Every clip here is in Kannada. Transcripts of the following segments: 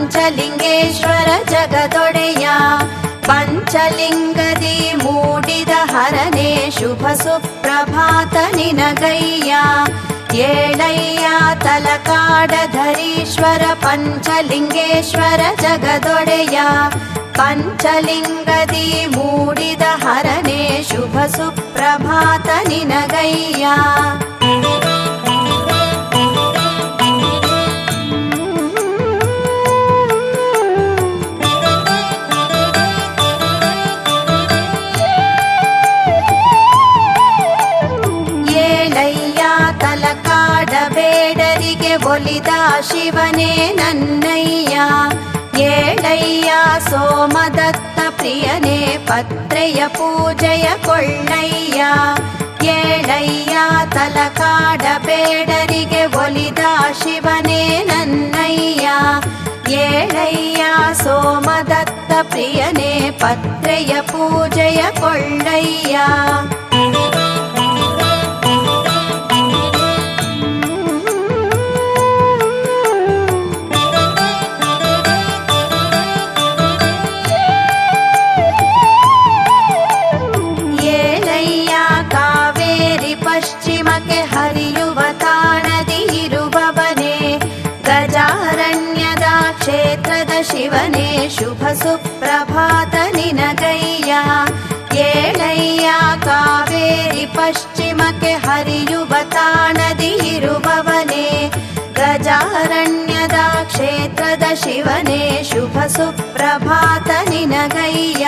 ಪಂಚಲಿಂಗೇಶ್ವರ ಜಗದೊಡೆಯ ಪಂಚಲಿಂಗದಿ ಮೂಡಿದ ಹರನೇ ಶುಭ ಸುಪ್ರಭಾತ ನಿನಗಯ್ಯ ಏಳಯ್ಯ ತಲಕಾಡಧರೀಶ್ವರ ಪಂಚಲಿಂಗೇಶ್ವರ ಜಗದೊಡೆಯ ಪಂಚಲಿಂಗದಿ ಮೂಡಿದ ಹರನೇ ಶುಭ ಸುಪ್ರಭಾತ ನಿನಗಯ್ಯ ಬೇಡರಿಗೆ ಒಲಿದ ಶಿವನೇ ನನ್ನಯ್ಯ ಏಳಯ್ಯ ಸೋಮದತ್ತ ಪ್ರಿಯನೇ ಪತ್ರೆಯ ಪೂಜೆಯ ಕೊಳ್ಳಯ್ಯ ಏಳಯ್ಯ ತಲಕಾಡ ಬೇಡರಿಗೆ ಒಲಿದ ಶಿವನೇ ನನ್ನಯ್ಯ ಏಳಯ್ಯ ಸೋಮದತ್ತ ಪ್ರಿಯನೇ ಪತ್ರೆಯ ಪೂಜೆಯ ಕೊಳ್ಳಯ್ಯ ಪಶ್ಚಿಮಕ್ಕೆ ಹರಿಯುವ ತಾಣದಿ ಇರುವವನೇ ಗಜಾರಣ್ಯದ ಕ್ಷೇತ್ರದ ಶಿವನೇ ಶುಭ ಸುಪ್ರಭಾತ ನಿನಗಯ್ಯ ಏಳಯ್ಯ ಕಾವೇರಿ ಪಶ್ಚಿಮಕ್ಕೆ ಹರಿಯುವ ತಾಣದಿ ಇರುವವನೇ ಗಜಾರಣ್ಯದ ಕ್ಷೇತ್ರದ ಶಿವನೇ ಶುಭ ಸುಪ್ರಭಾತ ನಿನಗಯ್ಯ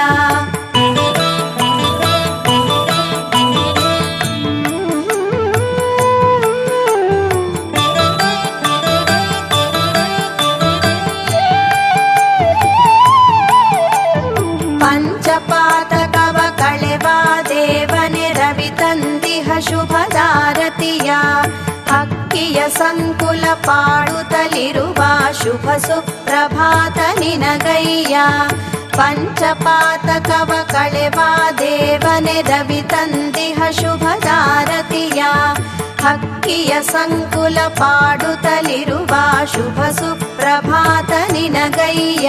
ಪಂಚಪಾತಕವ ಕಳೆವ ದೇವನೇ ರವಿ ತಂದಿಹ ಶುಭದಾರತಿಯ ಹಕ್ಕಿಯ ಸಂಕುಲ ಪಾಡುತ್ತಲಿರುವ ಶುಭ ಸುಪ್ರಭಾತ ನಿನಗಯ್ಯ ಪಂಚಪಾತಕವ ಕಳೆವ ದೇವನೇ ರವಿ ತಂದಿಹ ಶುಭದಾರತಿಯ ಹಕ್ಕಿಯ ಸಂಕುಲ ಪಾಡುತ್ತಲಿರುವ ಶುಭ ಸುಪ್ರಭಾತ ನಿನಗಯ್ಯ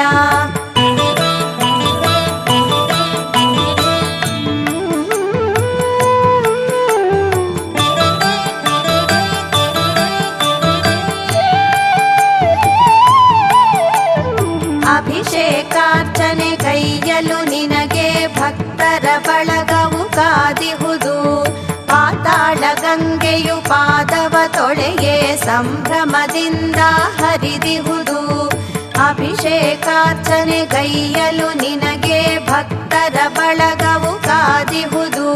ಅಭಿಷೇಕಾರ್ಚನೆ ಕೈಯಲು ನಿನಗೆ ಭಕ್ತರ ಬಳಗವು ಕಾದಿಹುದು ಪಾತಾಳ ಗಂಗೆಯು ಪಾದವ ತೊಳೆಯೇ ಸಂಭ್ರಮದಿಂದ ಹರಿದಿಹುದು ಅಭಿಷೇಕಾರ್ಚನೆ ಕೈಯಲು ನಿನಗೆ ಭಕ್ತರ ಬಳಗವು ಕಾದಿಹುದು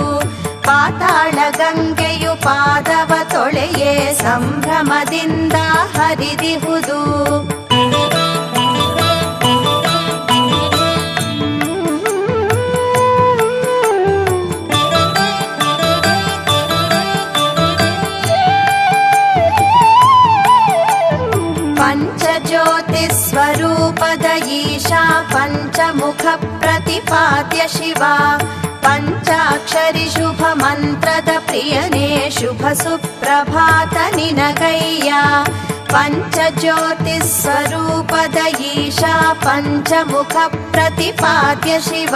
ಪಾತಾಳ ಗಂಗೆಯು ಪಾದವ ತೊಳೆಯೇ ಸಂಭ್ರಮದಿಂದ ಹರಿದಿಹುದು ಪಂಚಜ್ಯೋತಿ ಸ್ವರೂಪದ ಈಶಾ ಪಂಚಮುಖ ಪ್ರತಿಪಾದ್ಯ ಶಿವ ಪಂಚಾಕ್ಷರಿ ಶುಭ ಮಂತ್ರದ ಪ್ರಿಯನೇ ಶುಭ ಸುಪ್ರಭಾತ ನಿನಗಯ್ಯ ಪಂಚಜ್ಯೋತಿ ಸ್ವರೂಪದ ಈಶಾ ಪಂಚಮುಖ ಪ್ರತಿಪಾದ್ಯ ಶಿವ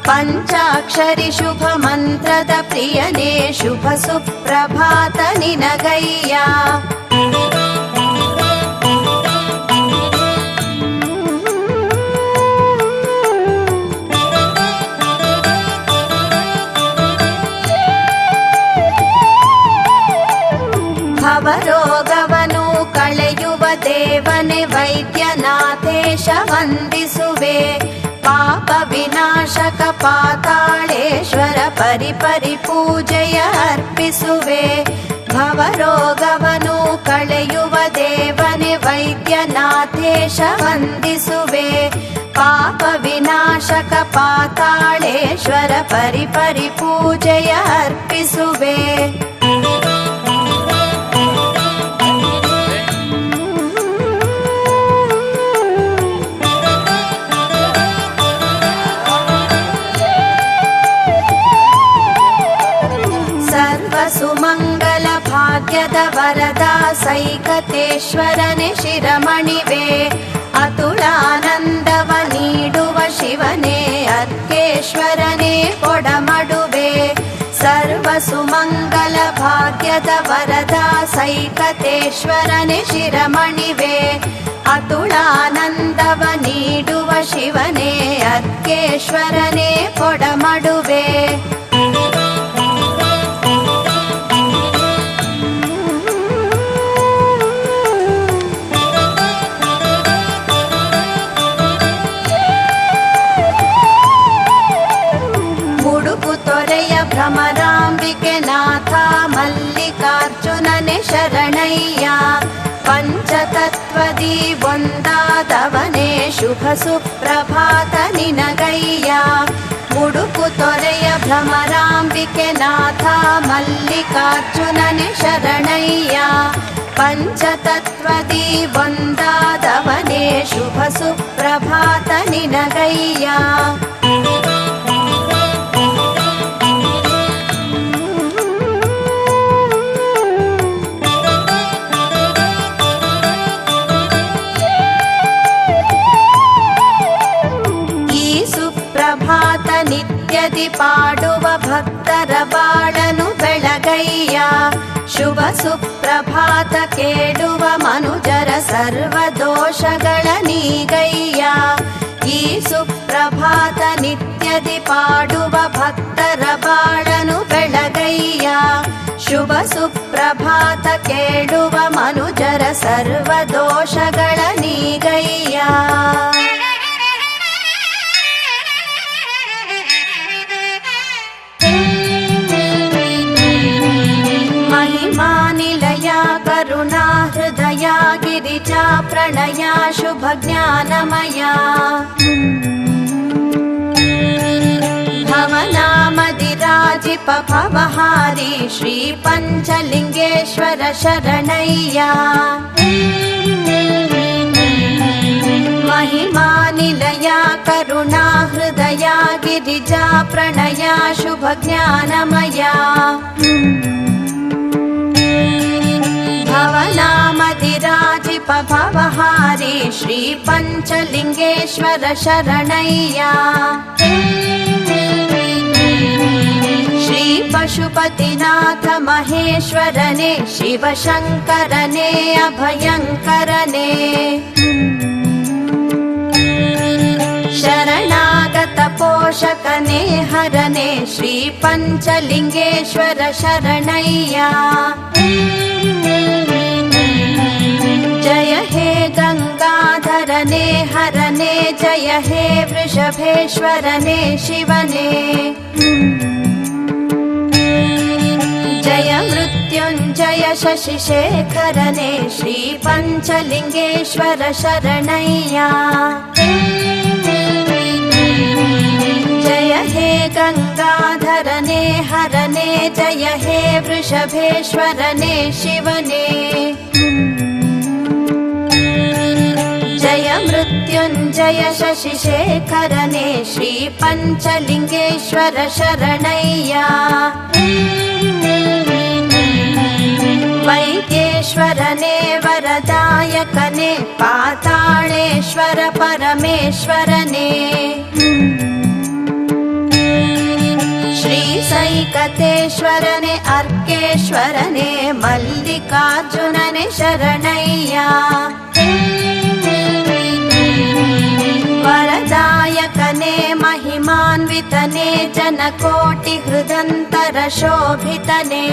ಪಂಚಾಕ್ಷರಿ ಶುಭ ಮಂತ್ರದ ಪ್ರಿಯನೇ ಶುಭ ಸುಪ್ರಭಾತ ನಿನಗಯ್ಯ ಭವರೋಗವನು ಕಳೆಯುವ ದೇವನೇ ವೈದ್ಯನಾಥೇಶ ವಂದಿಸುವೆ ಪಾಪ ವಿನಾಶಕ ಪಾತಾಳೇಶ್ವರ ಪರಿಪರಿ ಪೂಜೆಯ ಅರ್ಪಿಸುವೆ ಭವರೋಗವನು ಕಳೆಯುವ ದೇವನೇ ವೈದ್ಯನಾಥೇಶ ವಂದಿಸುವೆ ಪಾಪ ವಿನಾಶಕ ಪಾತಾಳೇಶ್ವರ ಪರಿಪರಿ ಪೂಜೆಯ ಅರ್ಪಿಸುವೆ ಸುಮಂಗಲ ಭಾಗ್ಯದ ವರದ ಸೈಕತೇಶ್ವರನೆ ಶಿರಮಣಿವೆ ಅತುಳಾನಂದವ ನೀಡುವ ಶಿವನೇ ಅರ್ಕೇಶ್ವರನೇ ಕೊಡಮಡುವೆ. ಸರ್ವ ಸುಮಂಗಲ ಭಾಗ್ಯದ ವರದ ಸೈಕತೇಶ್ವರನೇ ಶಿರಮಣಿವೆ. ಅತುಳಾನಂದವ ನೀಡುವ ಶಿವನೇ ಅರ್ಕೇಶ್ವರನೇ ಕೊಡಮಡುವೆ. ಭ್ರಮರಾಂಬಿಕೆ ನಾಥ ಮಲ್ಲಿಕಾರ್ಜುನನೆ ಶರಣಯ್ಯ. ಪಂಚತತ್ವದಿ ಒಂದಾದವನೇ ಶುಭ ಸುಪ್ರಭಾತ ನಿನಗಯ್ಯ. ಮುಡುಕು ತೊರೆಯ ಭ್ರಮರಾಂಬಿಕೆ ನಾಥ ಮಲ್ಲಿಕಾರ್ಜುನನೆ ಶರಣಯ್ಯ. ಪಂಚತತ್ವದಿ ಒಂದಾದವನೇ ಶುಭ ಸುಪ್ರಭಾತ ನಿನಗಯ್ಯ. ನಿತ್ಯದಿ ಪಾಡುವ ಭಕ್ತರ ಬಾಳನು ಬೆಳಗಯ್ಯ. ಶುಭ ಸುಪ್ರಭಾತ ಕೇಳುವ ಮನುಜರ ಸರ್ವ ದೋಷಗಳ ನೀಗಯ್ಯ. ಈ ಸುಪ್ರಭಾತ ನಿತ್ಯದಿ ಪಾಡುವ ಭಕ್ತರ ಬಾಳನು ಬೆಳಗಯ್ಯ. ಶುಭ ಸುಪ್ರಭಾತ ಕೇಳುವ ಮನುಜರ ಸರ್ವ ದೋಷಗಳ ನೀಗಯ್ಯ. महिमानिलया करुणा हृदया गिरिजा प्रणया शुभ ज्ञानमया. भवनामदिराजिप भवहारी श्री पंचलिंगेश्वर शरणय्या. महिमानिलया करुणा हृदया गिरिजा प्रणया शुभ ज्ञानमया. भवनामदिराजिप भवहारी श्री पंचलिंगेश्वर शरणय्या. श्री पशुपतिनाथ महेश्वरने शिव शंकरने अभयंकरने. शरणागत पोषकने हरने श्री पंचलिंगेश्वर शरणय्या. जय हे गंगाधरने हरने जय हे वृषभेश्वरने शिवने. जय मृत्युंजय शशिशेखरने श्री पंचलिंगेश्वर शरणय्या. जय हे गंगाधरने हरने जय हे वृषभेश्वरने शिवने. जय मृत्युंजय शशिशेखरने श्री पंचलिंगेश्वर शरणय्या. वैद्येश्वरने वरदायकने पाताळेश्वर परमेश्वरने. श्री सैकतेश्वरने अर्केश्वरने मल्लिकार्जुनने शरणय्या. वरदायकने महिमान्वितने जनकोटि हृदंतर शोभितने.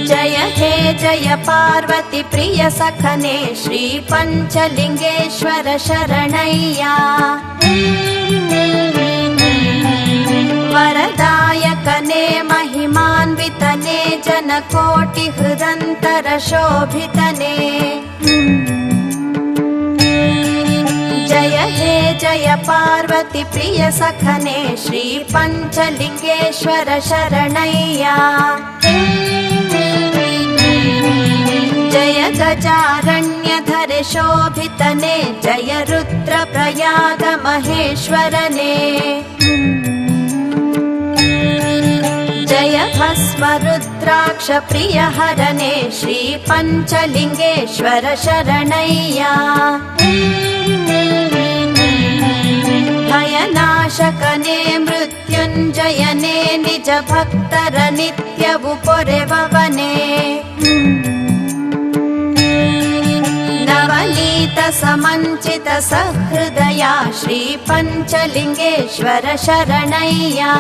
जय हे जय पार्वती प्रिय सखने श्री पंचलिंगेश्वर शरणय्या. वरदायकने महिमान्वितने जनकोटि हृदंतर शोभितने. जय हे जय पार्वती प्रिय सखने श्री पंचलिंगेश्वर शरणय्या. जय गजारण्यधर शोभितने जय रुद्र प्रयाग महेश्वरने. जय भस्म रुद्राक्ष प्रिय हरणे श्री पंचलिंगेश्वर शरणय्या भयनाशकने मृत्युंजयने निज भक्तर नित्यवु पोरेववने नवनीत समंचित सहृदया श्री पंचलिंगेश्वर शरणय्या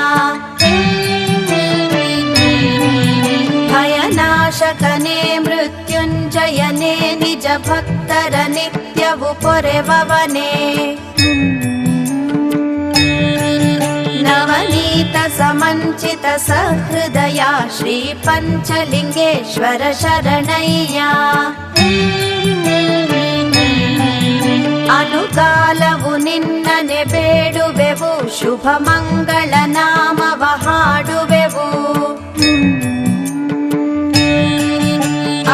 भयनाशकने मृत्युंजयने निज भक्तर नित्यवु पोरेववने नवनीत समंचित सहृदया श्री पंचलिंगेश्वर शरणय्या ಅನುಕಾಲವು ನಿನ್ನನೆ ಬೇಡುವೆವು ಶುಭ ಮಂಗಳ ನಾಮವ ಹಾಡುವೆವು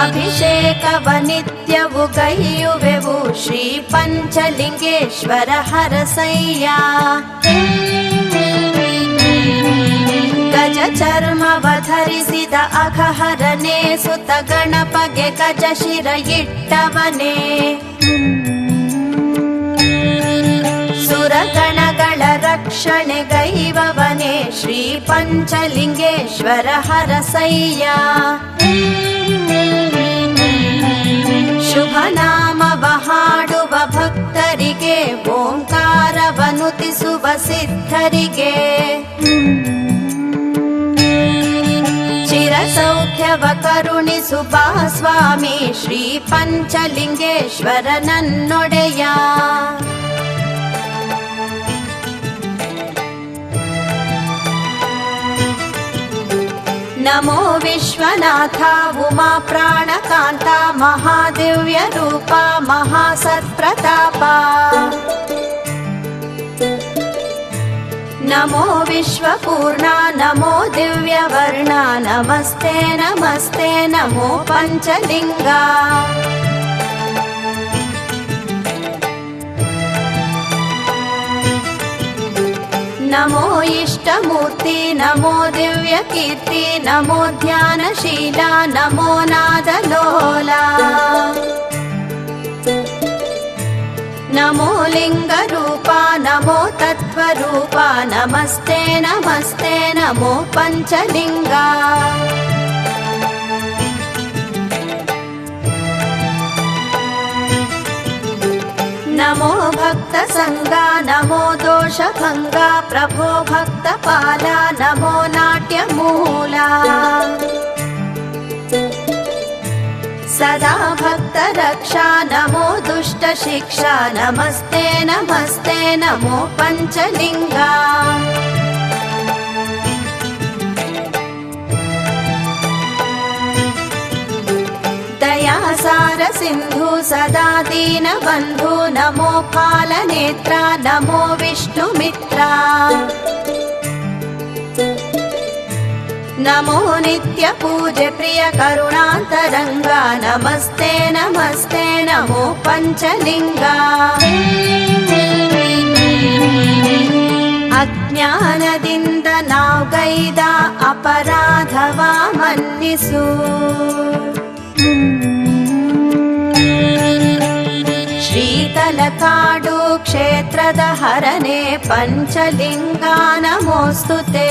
ಅಭಿಷೇಕವ ನಿತ್ಯವು ಗೈಯುವೆವು ಶ್ರೀ ಪಂಚಲಿಂಗೇಶ್ವರ ಹರಸಯ್ಯ ಗಜ ಚರ್ಮವ ಧರಿಸಿದ ಅಘಹರನೇ ಸುತ ಗಣಪಗೆ ಗಜ ಶಿರ ಇಟ್ಟವನೇ ಸುರಗಣಗಳ ರಕ್ಷಣೆ ಗೈವವನೇ ಶ್ರೀ ಪಂಚಲಿಂಗೇಶ್ವರ ಹರಸಯ್ಯ ಶುಭ ನಾಮವ ಹಾಡುವ ಭಕ್ತರಿಗೆ ಓಂಕಾರವನುತಿಸುವ ಸಿದ್ಧರಿಗೆ ಚಿರಸೌಖ್ಯವ ಕರುಣಿಸುವ ಸ್ವಾಮಿ ಶ್ರೀ ಪಂಚಲಿಂಗೇಶ್ವರ ನನ್ನೊಡೆಯ ನಮೋ ವಿಶ್ವನಾಥ ಉಮಾ ಪ್ರಾಣಕಾಂತ ಮಹಾದಿವ್ಯ ರೂಪ ಮಹಾಸತ್ಪ್ರತಾಪ ನಮೋ ವಿಶ್ವಪೂರ್ಣ ನಮೋ ದಿವ್ಯವರ್ಣ ನಮಸ್ತೆ ನಮಸ್ತೆ ನಮೋ ಪಂಚಲಿಂಗ ನಮೋ ಇಷ್ಟಮೂರ್ತಿ ನಮೋ ದಿವ್ಯ ಕೀರ್ತಿ ನಮೋ ಧ್ಯಾನಶೀಲ ನಮೋ ನಾದಲೋಲ ನಮೋ ಲಿಂಗರೂಪ ನಮೋ ತತ್ವರೂಪ ನಮಸ್ತೆ ನಮಸ್ತೆ ನಮೋ ಪಂಚಲಿಂಗ ನಮೋ ಭಕ್ತ ಸಂಗ ನಮೋ ದೋಷ ಭಂಗ ಪ್ರಭೋ ಭಕ್ತ ಪಾಲ ನಮೋ ನಾಟ್ಯ ಮೂಲ ಸದಾ ಭಕ್ತ ರಕ್ಷಾ ನಮೋ ದುಷ್ಟ ಶಿಕ್ಷಾ ನಮಸ್ತೆ ನಮಸ್ತೆ ನಮೋ ಪಂಚಲಿಂಗ ದಯಾಸಾರ ಸಿಂಧು ಸದಾ ದೀನ ಬಂಧು ನಮೋ ಪಾಲನೇತ್ರ ನಮೋ ವಿಷ್ಣು ಮಿತ್ರ ನಮೋ ನಿತ್ಯ ಪೂಜೆ ಪ್ರಿಯ ಕರುಣಾಂತರಂಗ ನಮಸ್ತೆ ನಮಸ್ತೆ ನಮೋ ಪಂಚಲಿಂಗ ಅಜ್ಞಾನದಿಂದ ನಾವುಗೈದ ಅಪರಾಧವ ಮನ್ನಿಸು ಶ್ರೀತಲಕಾಡು ಕ್ಷೇತ್ರದ ಹರನೆ ಪಂಚಲಿಂಗ ನಮೋಸ್ತುತೆ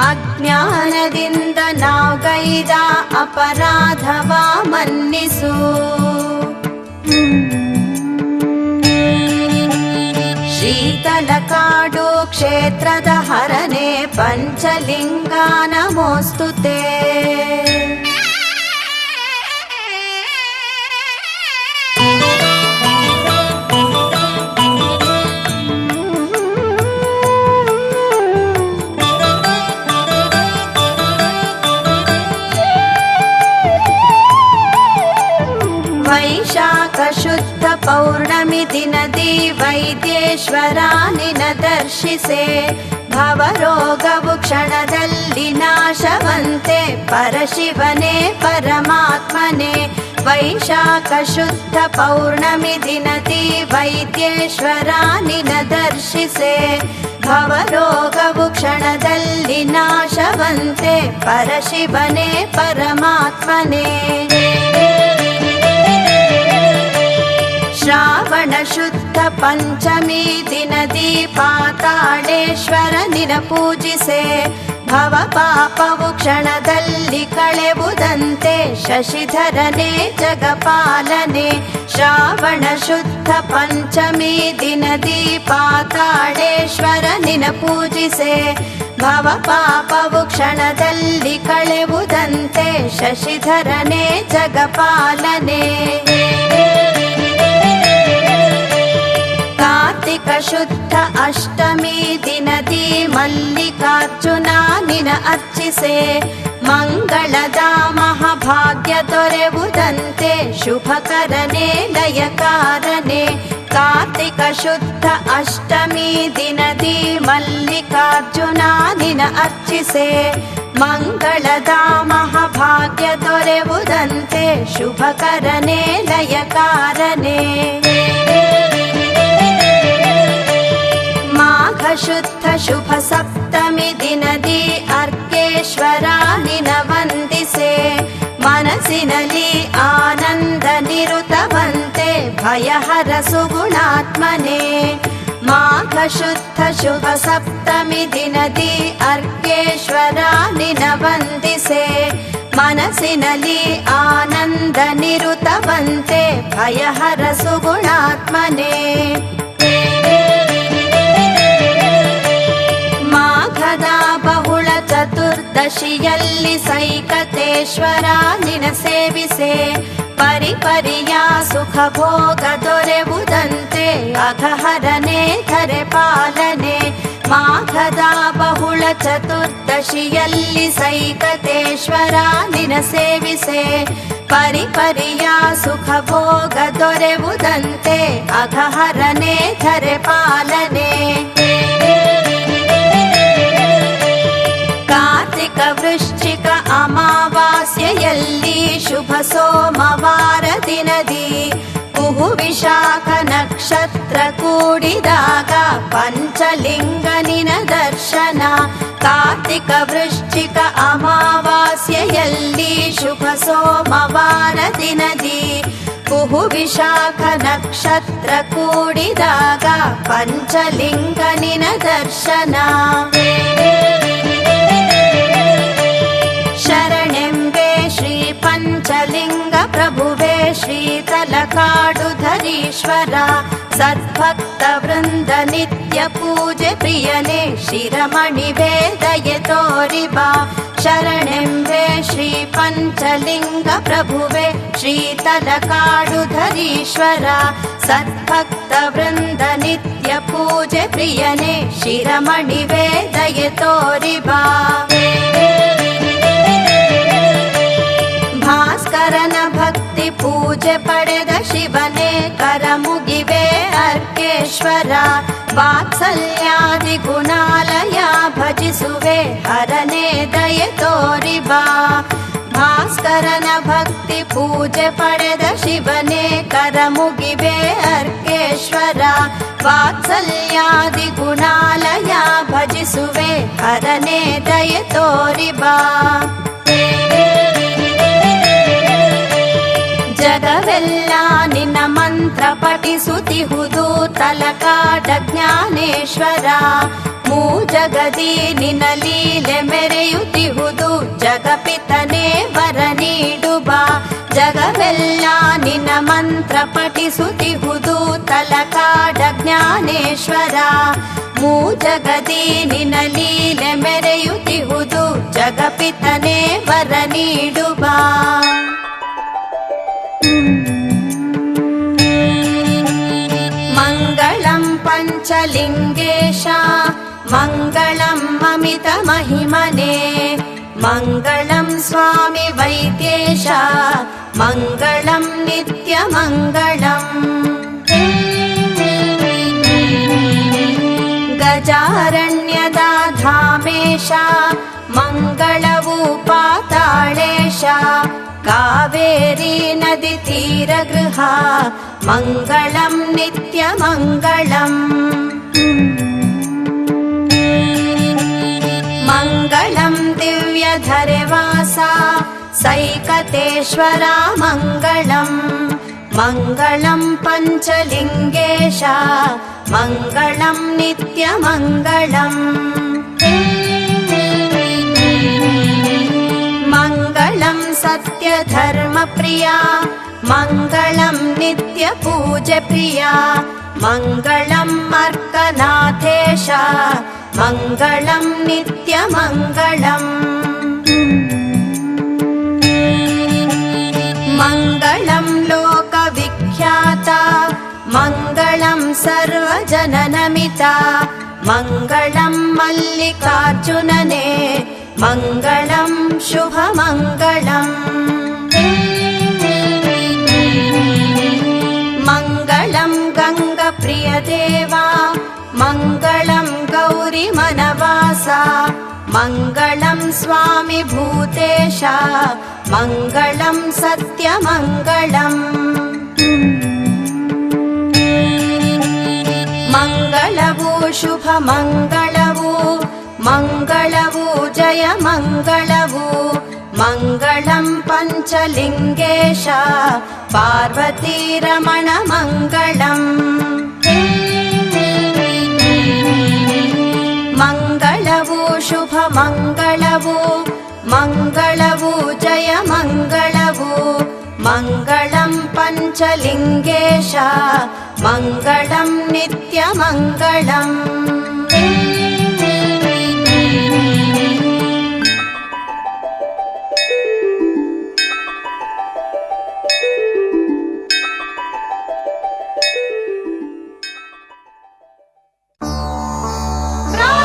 ಅಜ್ಞಾನದಿಂದ ನಾವುಗೈದ ಅಪರಾಧವ ಮನ್ನಿಸು ಶ್ರೀತಲಕಾಡು ಕ್ಷೇತ್ರದ ಹರನೆ ಪಂಚಲಿಂಗ ನಮೋಸ್ತುತೆ ವೈಶಾಖ ಶುದ್ಧ ಪೌರ್ಣಮಿ ದಿನದಿ ವೈದ್ಯೇಶ್ವರ ನಿನ ದರ್ಶಿಸೆ ಭವರೋಗವು ಕ್ಷಣದಲ್ಲಿ ನಾಶವಂತೆ ಪರಶಿವನೇ ಪರಮಾತ್ಮನೇ ವೈಶಾಖ ಶುದ್ಧ ಪೌರ್ಣಮಿ ದಿನದಿ ವೈದ್ಯೇಶ್ವರ ನಿನ ದರ್ಶಿಸೆ ಭವರೋಗವು ಕ್ಷಣದಲ್ಲಿ ನಾಶವಂತೆ ಪರಶಿವನೇ ಪರಮಾತ್ಮನೇ. ಶ್ರಾವಣ ಶುದ್ಧ ಪಂಚಮಿ ದಿನದಿ ಪಾತಾಳೇಶ್ವರನಿನ ಪೂಜಿಸೆ. ಭವ ಪಾಪವು ಕ್ಷಣದಲ್ಲಿ ಕಳೆವುದಂತೆ ಶಶಿಧರನೇ ಜಗಪಾಲನೆ. ಶ್ರಾವಣ ಶುದ್ಧ ಪಂಚಮಿ ದಿನದಿ ಪಾತಾಳೇಶ್ವರನಿನ ಪೂಜಿಸೆ. ಭವ ಪಾಪವು ಕ್ಷಣದಲ್ಲಿ ಕಳೆವುದಂತೆ ಶಶಿಧರನೇ ಜಗಪಾಲನೆ. ಕಾರ್ತಿಕ ಶುದ್ಧ ಅಷ್ಟಮಿ ದಿನದಿ ಮಲ್ಲಿಕಾರ್ಜುನ ನಿನ ಅರ್ಚಿಸೆ. ಮಂಗಳದ ಮಹಾಭಾಗ್ಯ ದೊರೆವುದಂತೆ ಶುಭಕರನೇ ಲಯಕಾರನೆ. ಕಾರ್ತಿಕ ಶುದ್ಧ ಅಷ್ಟಮಿ ದಿನದಿ ಮಲ್ಲಿಕಾರ್ಜುನ ನಿನ ಅರ್ಚಿಸೆ. ಮಂಗಳದ ಮಹಾಭಾಗ್ಯ ದೊರೆವುದಂತೆ ಶುಭಕರನೇ ಲಯಕಾರನೆ. ಮಾಘ ಶುದ್ಧ ಶುಭ ಸಪ್ತಮಿ ದಿನದಿ ಅರ್ಕೇಶ್ವರ ನಿನ ವಂದಿಸೆ. ಮನಸ್ಸಿನಲ್ಲಿ ಆನಂದ ನಿರುತವಂತೆ ಭಯಹರ ಸುಗುಣಾತ್ಮನೆ. ಮಾಘ ಶುದ್ಧ ಶುಭ ಸಪ್ತಮಿ ದಿನದಿ ಅರ್ಕೇಶ್ವರ ನಿನ ವಂದಿಸೆ. ಮನಸ್ಸಿನಲ್ಲಿ ಆನಂದ ನಿರುತವಂತೆ ಭಯಹರ ಸುಗುಣಾತ್ಮನೆ. ಮಾಘದ ಬಹುಳ ಚತುರ್ದಶಿಯಲ್ಲಿ ಸೈಕತೇಶ್ವರ ನಿನ ಸೇವಿಸೆ. ಪರಿಪರಿಯ ಸುಖ ಭೋಗ ದೊರೆವುದಂತೆ ಅಘಹರನೇ ಧರೆ ಪಾಲನೆ. ಮಾಘದ ಬಹುಳ ಚತುರ್ದಶಿಯಲ್ಲಿ ಸೈಕತೇಶ್ವರ ನಿನ ಸೇವಿಸೆ. ಪರಿಪರಿಯ ಸುಖ ಭೋಗ ದೊರೆವುದಂತೆ ಅಘಹರನೇ ಧರೆ ಪಾಲನೆ. ಕಾರ್ತಿಕ ವೃಶ್ಚಿಕ ಅಮಾವಾಸ್ಯೆಯಲ್ಲಿ ಶುಭ ಸೋಮವಾರ ದಿನದಿ ಕುಹು ವಿಶಾಖ ನಕ್ಷತ್ರ ಕೂಡಿದಾಗ ಪಂಚಲಿಂಗ ನಿನ ದರ್ಶನ. ಕಾರ್ತಿಕ ವೃಶ್ಚಿಕ ಅಮಾವಾಸ್ಯೆಯಲ್ಲಿ ಶುಭ ಸೋಮವಾರ ದಿನದಿ ಕುಹು ವಿಶಾಖ ನಕ್ಷತ್ರ ಕೂಡಿದಾಗ ಪಂಚಲಿಂಗ ನಿನ ದರ್ಶನ. ಶರಣೆಂಬೆ ಶ್ರೀ ಪಂಚಲಿಂಗ ಪ್ರಭುವೇ ಶ್ರೀತಲಕಾಡುಧರೀಶ್ವರ. ಸದ್ಭಕ್ತ ವೃಂದ ನಿತ್ಯ ಪೂಜೆ ಪ್ರಿಯನೇ ಶಿರಮಣಿವೇ ದಯೆ ತೋರಿಬಾ. ಶರಣೆಂಬೆ ಶ್ರೀ ಪಂಚಲಿಂಗ ಪ್ರಭುವೇ ಶ್ರೀತಲಕಾಡುಧರೀಶ್ವರ. ಸದ್ಭಕ್ತ ವೃಂದ ನಿತ್ಯ ಪೂಜೆ ಪ್ರಿಯನೇ ಶಿರಮಣಿವೇ ದಯೆ ತೋರಿಬಾ. ಭಾಸ್ಕರನ ಭಕ್ತಿ ಪೂಜೆ ಪಡೆದ ಶಿವನೇ ಕರಮುಗಿವೆ ಅರ್ಕೇಶ್ವರ. ವಾತ್ಸಲ್ಯಾದಿ ಗುಣಾಲಯ ಭಜಿಸುವೆ ಹರನೇ ದಯೆ ತೋರಿಬಾ. ಭಾಸ್ಕರನ ಭಕ್ತಿ ಪೂಜೆ ಪಡೆದ ಶಿವನೇ ಕರಮುಗಿವೆ ಅರ್ಕೇಶ್ವರ. ವಾತ್ಸಲ್ಯಾದಿ ಗುಣಾಲಯ ಭಜಿಸುವೆ ಹರನೇ ದಯೆ ತೋರಿಬಾ. ಜಗವೆಲ್ಲ ನಿನ್ನ ಮಂತ್ರ ಪಠಿಸುತ್ತಿಹುದು ತಲಕಾಡ ಜ್ಞಾನೇಶ್ವರ. ಮೂಜಗದಿ ನಿನ್ನ ಲೀಲೆ ಮೆರೆಯುತ್ತಿಹುದು ಜಗಪಿತನೇ ವರ ನೀಡುಬ. ಜಗವೆಲ್ಲ ನಿನ್ನ ಮಂತ್ರ ಪಠಿಸುತ್ತಿಹುದು ತಲಕಾಡ ಜ್ಞಾನೇಶ್ವರ. ಮೂಜಗದಿ ನಿನ್ನ ಲೀಲೆ ಮೆರೆಯುತ್ತಿಹುದು ಜಗಪಿತನೇ ವರ ನೀಡುಬ. ಮಂಗಳಂ ಪಂಚಲಿಂಗೇಶ ಮಂಗಳಂ ಅಮಿತ ಮಹಿಮನೆ. ಮಂಗಳಂ ಸ್ವಾಮಿ ವೈದ್ಯೇಶ ಮಂಗಳಂ ನಿತ್ಯ ಮಂಗಳಂ. ಗಜಾರಣ್ಯದ ಧಾಮೇಶ ಮಂಗಳವು ಪಾತಾಳೇಶ. ಕಾವೇರಿ ನದಿ ತೀರ ಗೃಹ ಮಂಗಳಂ ನಿತ್ಯ ಮಂಗಳಂ. मङ्गलं दिव्यधरेवासा सैकतेश्वरा मङ्गलम् मङ्गलं पञ्चलिङ्गेशा मङ्गलं नित्यमङ्गलम् मङ्गलं सत्यधर्मप्रिया मङ्गलं नित्यपूज्यप्रिया मङ्गलम् अर्कनाथेशा मङ्गलं नित्यमङ्गलम् मङ्गलं लोकविख्याता मङ्गलं सर्वजननमिता मङ्गलं मल्लिकार्जुनने मङ्गलं शुभमङ्गलम् मङ्गलं गङ्गप्रियदेवा मङ्गलं गौरीमनवासा मङ्गलं स्वामी भूतेशा मङ्गलं सत्यमङ्गलम् मङ्गलवु शुभमङ्गलवु मङ्गलवु जय मङ्गलवु मङ्गलं पञ्चलिङ्गेशा पार्वतीरमण मङ्गलम् मङ्गलवु शुभमङ्गलवु मङ्गलवु जय मङ्गलवु मङ्गलं पञ्चलिङ्गेशा मङ्गलं नित्यमङ्गलम्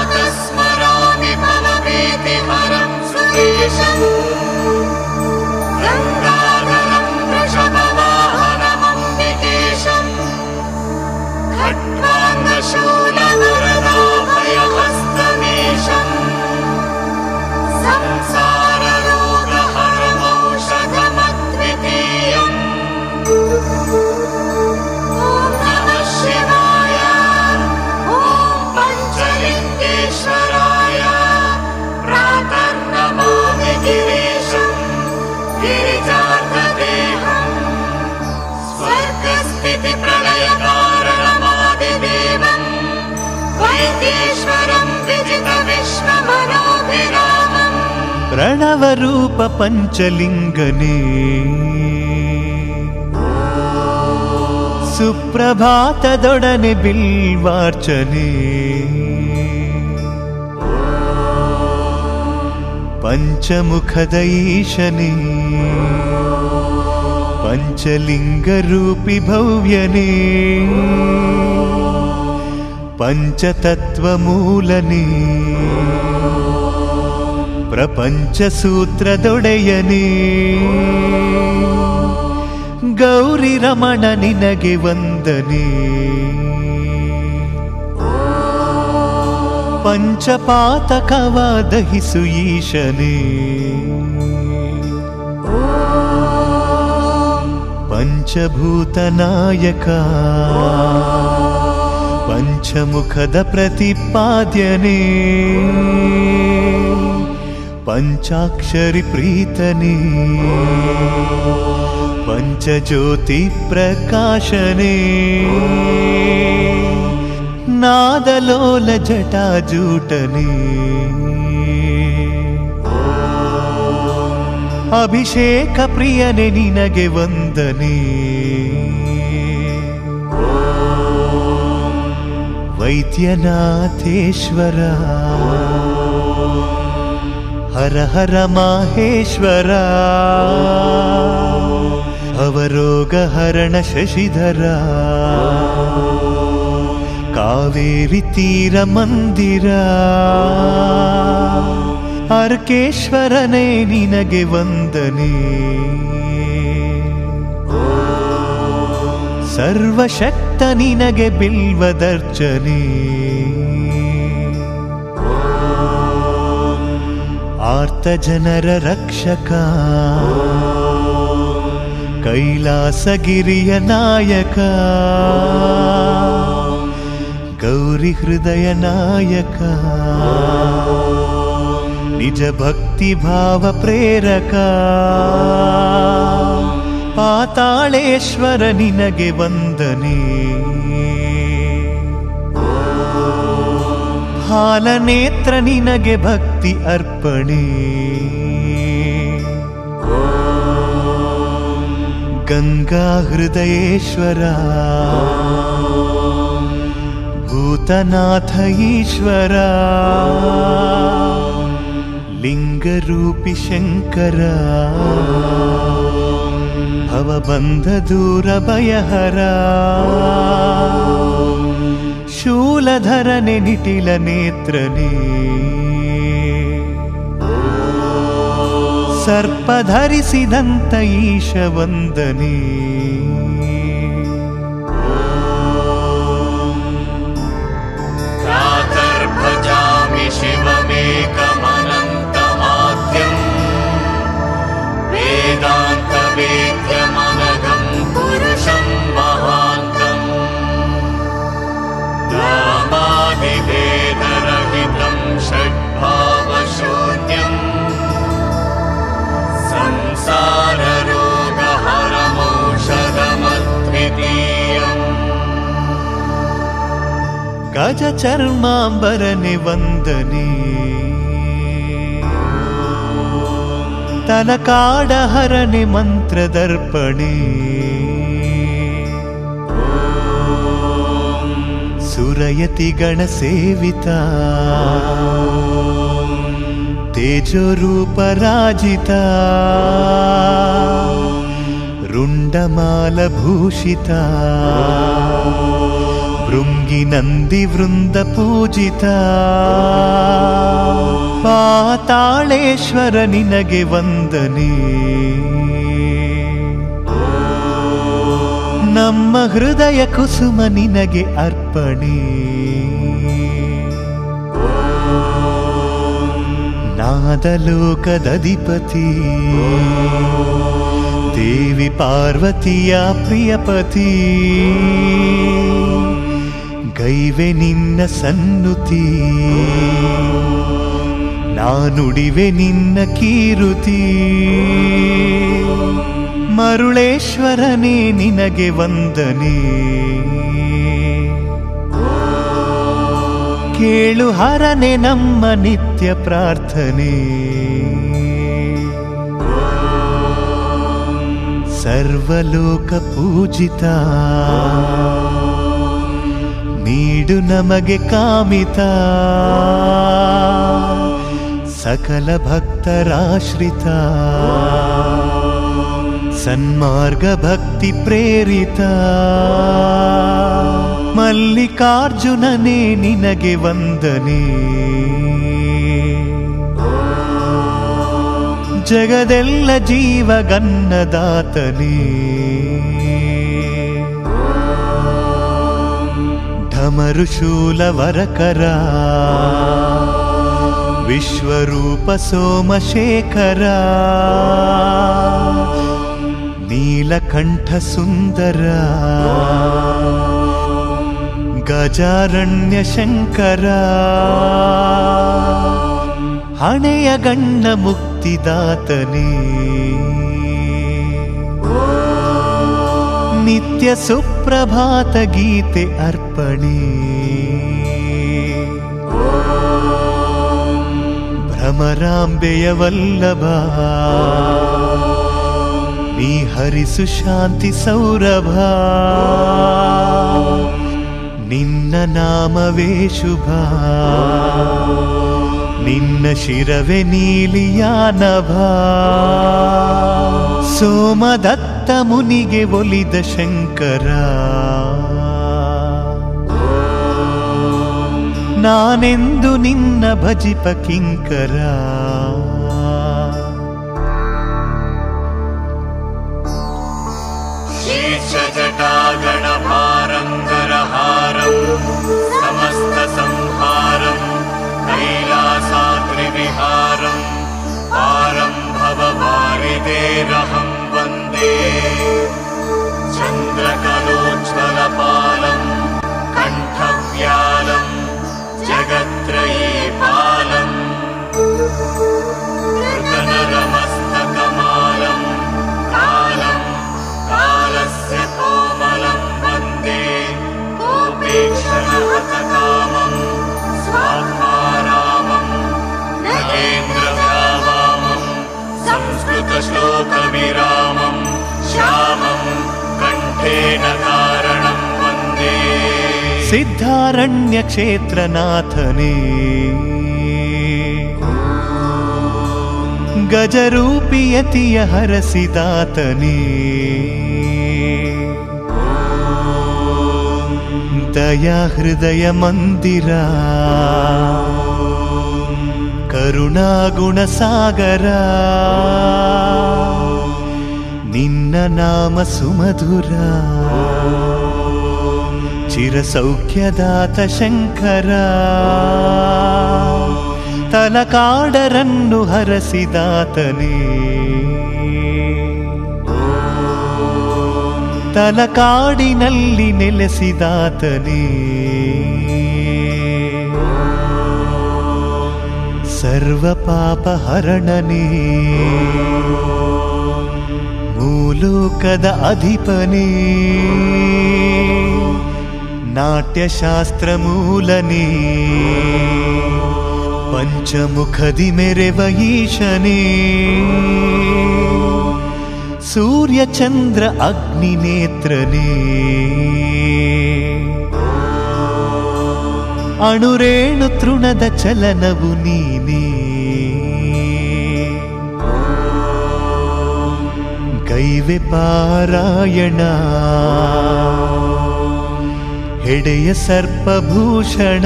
प्रातस्मरामि भवमेति हरं सुरेशम् गङ्गाधरं वृषभवाहनमम्बिकेशम् खड्वाङ्गशूलवरदाभयहस्तमेशम् संसाररोगहरमौषधमद्वितीयम् ॐ नमः शिवाय ॐ पञ्चलिङ्गेश्वराय प्रातर्नमामि गिरीशम् गिरिजार्धदेहम् स्वर्गस्थितिप्रलयकारणमादिदेवम् वैद्येश्वरं विजितविश्वमनोभिरामम् प्रणवरूप पञ्चलिङ्गने सुप्रभातदೊಡನೆ बिल्वार्चने पञ्चमुखद ईशने पञ्चलिङ्गरूपि भव्यने पञ्चतत्त्वमूलने प्रपञ्चसूत्रदೊಡೆಯನೆ ಗೌರಿ ರಮಣ ನಿನಗೆ ವಂದನೆ ಪಂಚಪಾತಕವ ದಹಿಸು ಈಶನೇ ಪಂಚಭೂತ ನಾಯಕ ಪಂಚಮುಖದ ಪ್ರತಿಪಾದ್ಯನೇ ಪಂಚಾಕ್ಷರಿ ಪ್ರೀತನೇ ಪಂಚಜ್ಯೋತಿ ಪ್ರಕಾಶನೇ ನಾದಲೋಲ ಜಟಾಜೂಟನೇ ಅಭಿಷೇಕ ಪ್ರಿಯನೆ ನಿನಗೆ ವಂದನೆ ವೈದ್ಯನಾಥೇಶ್ವರ ಹರ ಹರ ಮಾಹೇಶ್ವರ ಅವರೋಗ ಹರಣ ಶಶಿಧರ ಕಾವೇರಿ ತೀರ ಮಂದಿರ ಅರ್ಕೇಶ್ವರನೇ ನಿನಗೆ ವಂದನೆ ಸರ್ವಶಕ್ತ ನಿನಗೆ ಬಿಲ್ವದರ್ಚನೆ ಆರ್ತ ಜನರ ರಕ್ಷಕ ಕೈಲಾಸಗಿರಿಯ ನಾಯಕ ಗೌರಿ ಹೃದಯ ನಾಯಕ ನಿಜ ಭಕ್ತಿ ಭಾವ ಪ್ರೇರಕ ಪಾತಾಳೇಶ್ವರ ನಿನಗೆ ವಂದನೆ ಹಾಲನೇತ್ರ ನಿನಗೆ ಭಕ್ತಿ ಅರ್ಪಣೆ ಗಂಗಾ ಹೃದಯೇಶ್ವರ ಭೂತನಾಥ ಈಶ್ವರ ಲಿಂಗರೂಪಿ ಶಂಕರ ಭವಬಂಧ ದೂರ ಭಯಹರ ಶೂಲಧರನೆ ನಿಟಿಲ ನೇತ್ರನೇ ಸರ್ಪ ಧರಿಸಿದಂತ ಈಶ ವಂದನೆ ಪ್ರಾತರ್ಭಜಾಮಿ ಶಿವಮೇಕಮನಂತಮಾದ್ಯಂ ವೇದಾಂತ ವೇದ್ಯಮನಘಂ ಪುರುಷಂ ಮಹಾಂತಂ ನಾಮಾದಿಭೇದರಹಿತಂ ಷಡ್ಭಾವಶೂನ್ಯಂ ಸಂಸಾರರೋಗಹರಮೌಷಧಮದ್ವಿತೀಯಂ ಗಜ ಚರ್ಮಾಂಬರನೆ ವಂದನೆ ತಲಕಾಡಹರನೆ ಮಂತ್ರದರ್ಪಣೆ ಸುರಯತಿ ಗಣ ಸೇವಿತ ತೇಜೋರೂಪ ರಾಜಿತ ರುಂಡಮಾಲ ಭೂಷಿತ ಭೃಂಗಿ ನಂದಿ ವೃಂದ ಪೂಜಿತ ಪಾತಾಳೇಶ್ವರ ನಿನಗೆ ವಂದನೆ ನಮ್ಮ ಹೃದಯ ಕುಸುಮ ನಿನಗೆ ಅರ್ಪಣೆ ನಾದಲೋಕದಧಿಪತಿ ದೇವಿ ಪಾರ್ವತಿಯ ಪ್ರಿಯಪತಿ ಗೈವೆ ನಿನ್ನ ಸನ್ನುತಿ ನಾನುಡಿವೆ ನಿನ್ನ ಕೀರುತಿ ಮರುಳೇಶ್ವರನೇ ನಿನಗೆ ವಂದನೆ ಕೇಳು ಹರನೆ ನಮ್ಮ ನಿತ್ಯ ಪ್ರಾರ್ಥನೆ ಸರ್ವಲೋಕ ಪೂಜಿತ ನೀಡು ನಮಗೆ ಕಾಮಿತ ಸಕಲ ಭಕ್ತರಾಶ್ರಿತ ಸನ್ಮಾರ್ಗ ಭಕ್ತಿ ಪ್ರೇರಿತ ಮಲ್ಲಿಕಾರ್ಜುನನೇ ನಿನಗೆ ವಂದನೆ ಜಗದೆಲ್ಲ ಜೀವಗನ್ನದಾತನೇ ಢಮರು ಶೂಲವರಕರ ವಿಶ್ವರೂಪ ಸೋಮಶೇಖರ ನೀಲಕಂಠ ಸುಂದರ ಗಜಾರಣ್ಯ ಶಂಕರ ಹಣೆಯ ಗಣ್ಣ ಮುಕ್ತಿದಾತನೇ ನಿತ್ಯ ಸುಪ್ರಭಾತ ಗೀತೆ ಅರ್ಪಣೆ ಭ್ರಮರಾಂಬೆಯ ವಲ್ಲಭ ನೀ ಹರಿಸು ಶಾಂತಿ ಸೌರಭ ನಿನ್ನ ನಾಮವೇ ಶುಭ ನಿನ್ನ ಶಿರವೆ ನೀಲಿಯಾನಭ ಸೋಮದತ್ತ ಮುನಿಗೆ ಒಲಿದ ಶಂಕರ ನಾನೆಂದು ನಿನ್ನ ಭಜಿಪ ಕಿಂಕರ ಶೀರ್ಷಜಟಾಗಣಭಾರಂಗರಹಾರಂ ಸಮಸ್ತ ಸಂಹಾರಂ ಕೈಲಾಸಾದ್ರಿವಿಹಾರಂ ಪಾರಂ ಭವವಾರಿದೇರಹಂ ವಂದೇ ಚಂದ್ರಕಲೋಜ್ವಲಪಾಲಂ ಕಂಠವ್ಯಾಲಂ ಜಗತ್ರಯೀಪಾಲಂ शोकविरामं श्यामं कण्ठेन कारणं वन्दे ಸಿದ್ಧಾರಣ್ಯ ಕ್ಷೇತ್ರನಾಥನೇ ಗಜರೂಪಿಯತಿಯ ಹರಸಿದಾತನೇ ದಯಾ ಹೃದಯ ಮಂದಿರ ಕರುಣಾಗುಣ ಸಾಗರ ನಿನ್ನ ನಾಮ ಸುಮಧುರ ಚಿರಸೌಖ್ಯದಾತ ಶಂಕರ ತಲಕಾಡರನ್ನು ಹರಸಿದಾತನೇ ತಲಕಾಡಿನಲ್ಲಿ ನೆಲೆಸಿದಾತನೇ ಸರ್ವ ಪಾಪ ಹರಣನೇ ಮೂಲೋಕದ ಅಧಿಪನೇ ನಾಟ್ಯಶಾಸ್ತ್ರ ಮೂಲನೇ ಪಂಚಮುಖದಿ ಮೆರೆವ ಈಶನೇ ಸೂರ್ಯ ಚಂದ್ರ ಅಗ್ನಿ ನೇತ್ರನೇ ಅಣುರೇಣು ತೃಣದ ಚಲನವು ನೀನೇ ಗೈವೆ ಪಾರಾಯಣ ಹೆಡೆಯ ಸರ್ಪಭೂಷಣ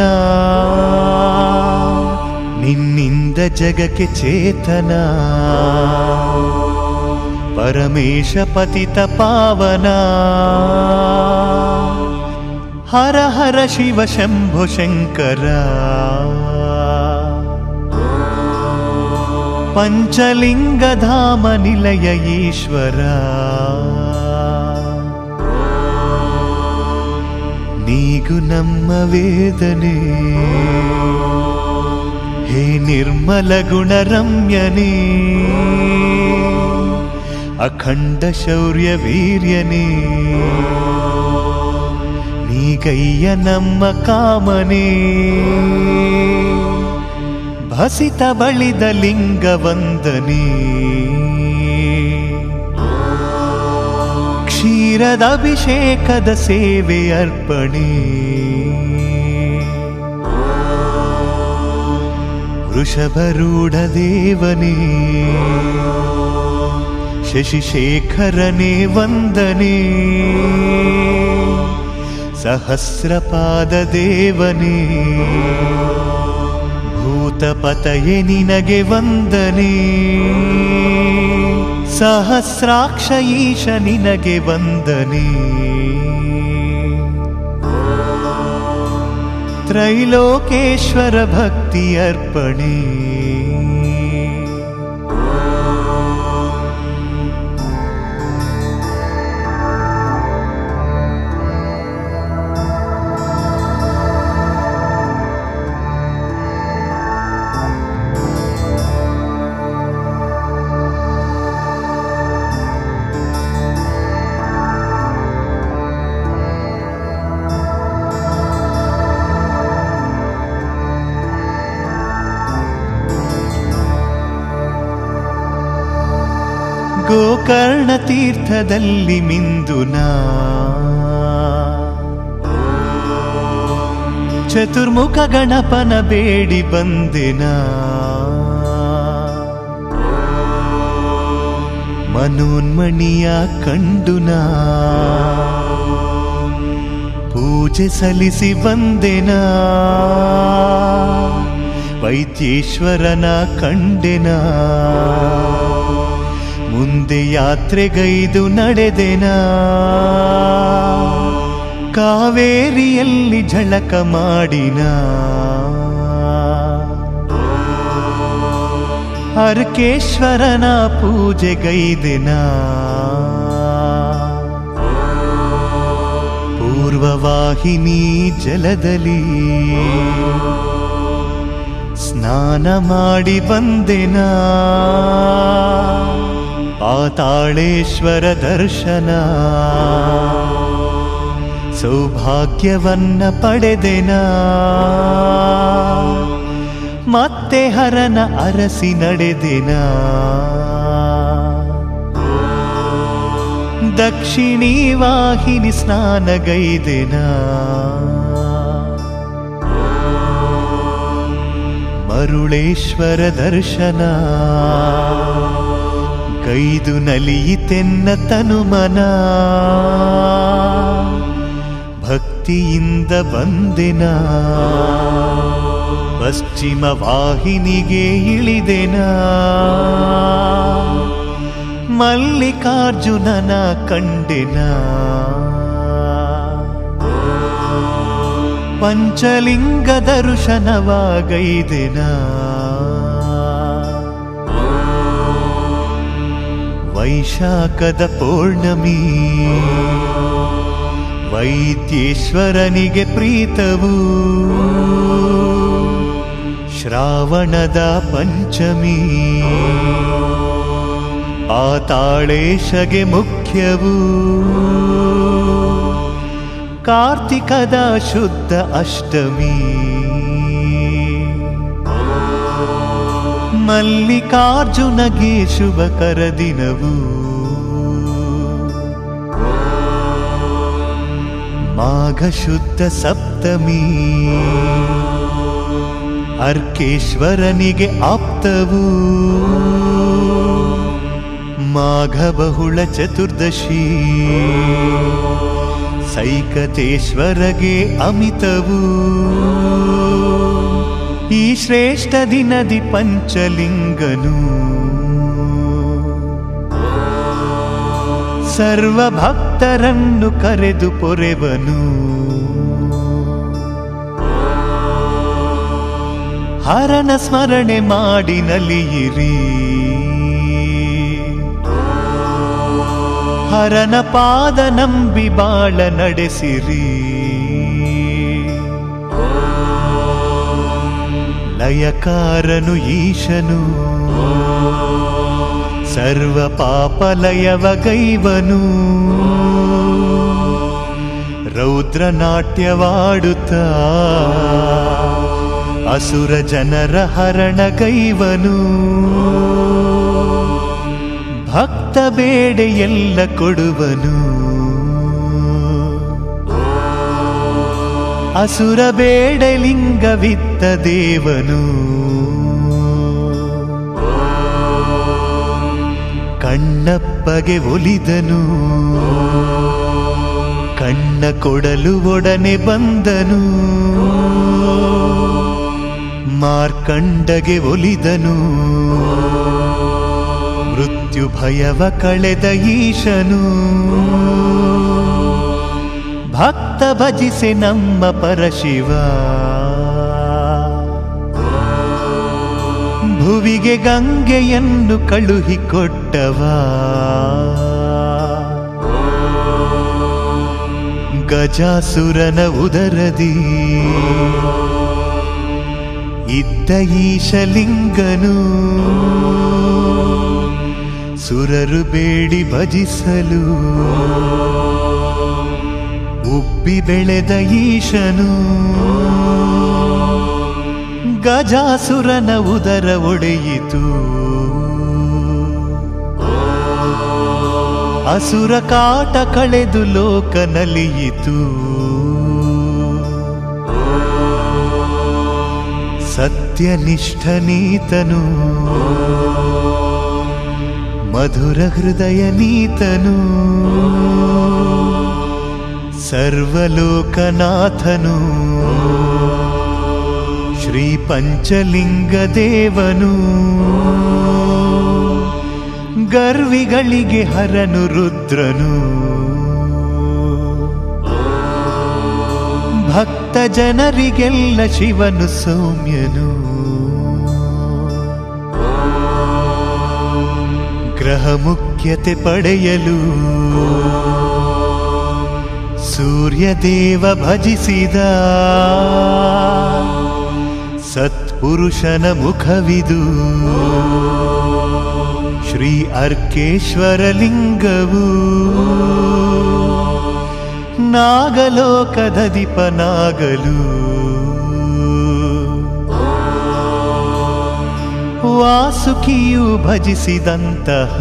ನಿನ್ನಿಂದ ಜಗಕ್ಕೆ ಚೇತನ ಪರಮೇಶ ಪತಿತ ಪಾವನ ಹರ ಹರ ಶಿವ ಶಂಭೋ ಶಂಕರ ಪಂಚಲಿಂಗಧಾಮ ನಿಲಯ ಈಶ್ವರ ನೀಗು ನಮ್ಮ ವೇದನೆ ಹೇ ನಿರ್ಮಲ ಗುಣರಮ್ಯನೇ ಅಖಂಡ ಶೌರ್ಯ ವೀರ್ಯನೇ ನೀಗಯ್ಯ ನಮ್ಮ ಕಾಮನೆ ಭಸಿತ ಬಳಿದ ಲಿಂಗ ವಂದನೆ ಕ್ಷೀರದ ಅಭಿಷೇಕದ ಸೇವೆ ಅರ್ಪಣೆ ವೃಷಭರೂಢ ದೇವನೇ ಶಶಿಶೇಖರನೇ ವಂದನೆ ಸಹಸ್ರಪಾದ ದೇವನೇ ಭೂತಪತಯೇ ನಿನಗೆ ವಂದನೆ ಸಹಸ್ರಾಕ್ಷ ಈಶ ನಿನಗೆ ವಂದನೆ ತ್ರೈಲೋಕೇಶ್ವರ ಭಕ್ತಿ ಅರ್ಪಣೆ ಗೋಕರ್ಣ ತೀರ್ಥದಲ್ಲಿ ಮಿಂದುನಾ ಚತುರ್ಮುಖ ಗಣಪನ ಬೇಡಿ ಬಂದೆನ ಮನೋನ್ಮಣಿಯ ಕಂಡುನಾ ಪೂಜೆ ಸಲ್ಲಿಸಿ ಬಂದೆನ ವೈದ್ಯೇಶ್ವರನ ಕಂಡೆನ ಮುಂದೆ ಯಾತ್ರೆಗೈದು ನಡೆದೆನ ಕಾವೇರಿಯಲ್ಲಿ ಝಳಕ ಮಾಡಿನ ಹರಕೇಶ್ವರನ ಪೂಜೆಗೈದೆನ ಪೂರ್ವವಾಹಿನಿ ಜಲದಲ್ಲಿ ಸ್ನಾನ ಮಾಡಿ ಬಂದೆನ ಪಾತಾಳೇಶ್ವರ ದರ್ಶನ ಸೌಭಾಗ್ಯವನ್ನ ಪಡೆದೆನ ಮತ್ತೆ ಹರನ ಅರಸಿ ನಡೆದೆನ ದಕ್ಷಿಣೀ ವಾಹಿನಿ ಸ್ನಾನಗೈದೆನ ಮರುಳೇಶ್ವರ ದರ್ಶನ ಗೈದು ನಲಿಯಿತೆನ್ನ ತನುಮನ ಭಕ್ತಿಯಿಂದ ಬಂದೆನ ಪಶ್ಚಿಮ ವಾಹಿನಿಗೆ ಇಳಿದೆನ ಮಲ್ಲಿಕಾರ್ಜುನನ ಕಂಡೆನ ಪಂಚಲಿಂಗ ದರ್ಶನವಾಗೈದೆನ ವೈಶಾಖದ ಪೌರ್ಣಮಿ ವೈದ್ಯೇಶ್ವರನಿಗೆ ಪ್ರೀತವು ಶ್ರಾವಣದ ಪಂಚಮಿ ಆತಾಳೇಶಗೆ ಮುಖ್ಯವು ಕಾರ್ತಿಕದ ಶುದ್ಧ ಅಷ್ಟಮಿ ಮಲ್ಲಿಕಾರ್ಜುನಗೆ ಶುಭಕರ ದಿನವು ಮಾಘ ಶುದ್ಧ ಸಪ್ತಮಿ ಅರ್ಕೇಶ್ವರನಿಗೆ ಆಪ್ತವು ಮಾಘ ಬಹುಳ ಚತುರ್ದಶಿ ಸೈಕತೇಶ್ವರಗೆ ಅಮಿತವು ಈ ಶ್ರೇಷ್ಠ ದಿನದಿ ಪಂಚಲಿಂಗನು ಸರ್ವ ಭಕ್ತರನ್ನು ಕರೆದು ಪೊರೆವನು ಹರನ ಸ್ಮರಣೆ ಮಾಡಿ ನಲಿಯಿರಿ ಹರನ ಪಾದ ನಂಬಿ ಬಾಳ ನಡೆಸಿರಿ ಲಯಕಾರನು ಈಶನು ಸರ್ವ ಪಾಪಲಯವ ಗೈವನು ರೌದ್ರ ನಾಟ್ಯವಾಡುತ್ತಾ ಅಸುರ ಜನರ ಹರಣ ಗೈವನು ಭಕ್ತ ಬೇಡೆ ಎಲ್ಲ ಕೊಡುವನು ಅಸುರ ಬೇಡೆ ಲಿಂಗವಿತ್ತ ದೇವನು ಕಣ್ಣಪ್ಪಗೆ ಒಲಿದನು ಕಣ್ಣ ಕೊಡಲು ಒಡನೆ ಬಂದನು ಮಾರ್ಕಂಡಗೆ ಒಲಿದನು ಮೃತ್ಯು ಭಯವ ಕಳೆದ ಈಶನು ಭಕ್ತ ಭಜಿಸೆ ನಮ್ಮ ಪರಶಿವ ಭುವಿಗೆ ಗಂಗೆಯನ್ನು ಕಳುಹಿಕೊಟ್ಟವ ಗಜಾಸುರನ ಉದರದಿ ಇದ್ದ ಈಶಲಿಂಗನು ಸುರರು ಬೇಡಿ ಭಜಿಸಲು ಉಬ್ಬಿ ಬೆಳೆದ ಈಶನು ಗಜಾಸುರನ ಉದರ ಒಡೆಯಿತು ಅಸುರ ಕಾಟ ಕಳೆದು ಲೋಕ ನಲಿಯಿತು ಸತ್ಯನಿಷ್ಠನೀತನು ಮಧುರ ಹೃದಯ ನೀತನು ಸರ್ವಲೋಕನಾಥನು ಶ್ರೀ ಪಂಚಲಿಂಗ ದೇವನು ಗರ್ವಿಗಳಿಗೆ ಹರನು ರುದ್ರನು ಭಕ್ತ ಜನರಿಗೆಲ್ಲ ಶಿವನು ಸೌಮ್ಯನು ಗ್ರಹ ಮುಖ್ಯತೆ ಪಡೆಯಲು ಸೂರ್ಯದೇವ ಭಜಿಸಿದ ಸತ್ಪುರುಷನ ಮುಖವಿದು ಶ್ರೀ ಅರ್ಕೇಶ್ವರ ಲಿಂಗವು ನಾಗಲೋಕದಧಿಪನಾಗಲು ವಾಸುಕಿಯು ಭಜಿಸಿದಂತಹ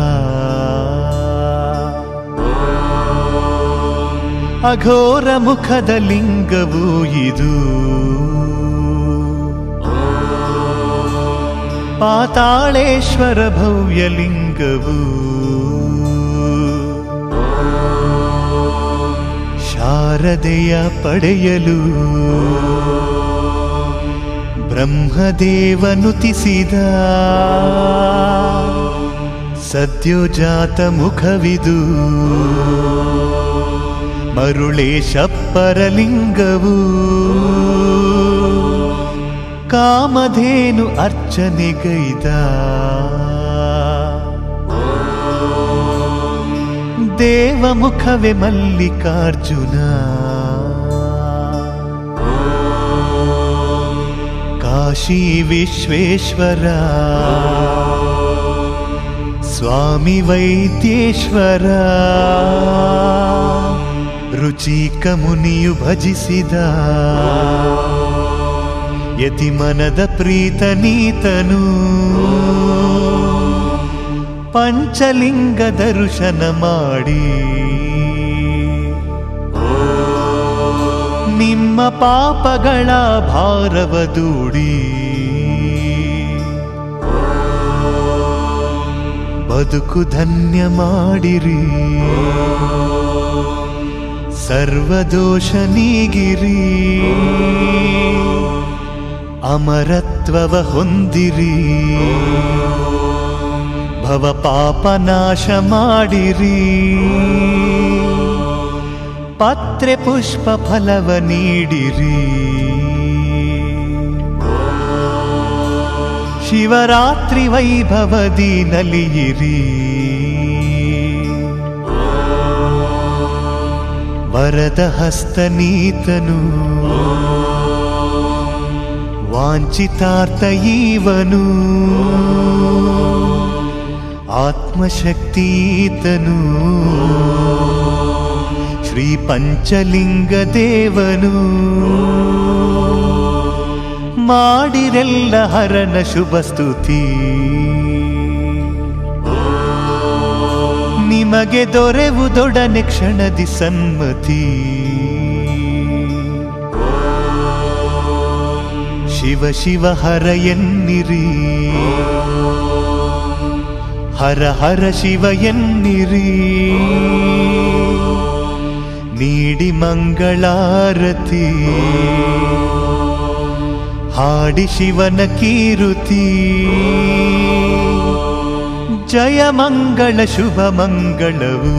ಅಘೋರ ಮುಖದ ಲಿಂಗವು ಇದು. ಪಾತಾಳೇಶ್ವರ ಭವ್ಯ ಲಿಂಗವು. ಶಾರದೆಯ ಪಡೆಯಲು ಬ್ರಹ್ಮದೇವನುತಿಸಿದ ಸದ್ಯೋಜಾತ ಮುಖವಿದು. ಮರುಳೇಶಪ್ಪರ ಲಿಂಗವು. ಕಾಮಧೇನು ಅರ್ಚನೆಗೈದ ದೇವಮುಖವೇ ಮಲ್ಲಿಕಾರ್ಜುನ. ಕಾಶಿ ವಿಶ್ವೇಶ್ವರ ಸ್ವಾಮಿ ವೈದ್ಯೇಶ್ವರ. ರುಚಿಕ ಮುನಿಯು ಭಜಿಸಿದ ಯತಿ ಮನದ ಪ್ರೀತನೀತನು. ಪಂಚಲಿಂಗ ದರ್ಶನ ಮಾಡಿ ನಿಮ್ಮ ಪಾಪಗಳ ಭಾರವ ದೂಡಿ. ಬದುಕು ಧನ್ಯ ಮಾಡಿರಿ, ಸರ್ವದೋಷ ನೀಗಿರಿ. ಅಮರತ್ವವ ಹೊಂದಿರಿ, ಭವ ಪಾಪ ನಾಶ ಮಾಡಿರಿ. ಪತ್ರೆ ಪುಷ್ಪ ಫಲವ ನೀಡಿರಿ. ಶಿವರಾತ್ರಿ ವೈಭವದಿ ನಲಿಯಿರಿ. ವರದ ಹಸ್ತನೀತನು ವಾಂಛಿತಾರ್ಥ ಈವನು. ಆತ್ಮಶಕ್ತೀತನು ಶ್ರೀ ಪಂಚಲಿಂಗ ದೇವನು. ಮಾಡಿರೆಲ್ಲ ಹರನ ಶುಭ ಸ್ತುತಿ. ನಿಮಗೆ ದೊರೆವುದೊಡನೆ ಕ್ಷಣದಿ ಸನ್ಮತಿ. ಶಿವ ಶಿವ ಹರ ಎನ್ನಿರಿ, ಹರ ಹರ ಶಿವ ಎನ್ನಿರಿ. ನೀಡಿ ಮಂಗಳಾರತಿ, ಹಾಡಿ ಶಿವನ ಕೀರುತಿ. ಜಯ ಮಂಗಳ ಶುಭ ಮಂಗಳವು.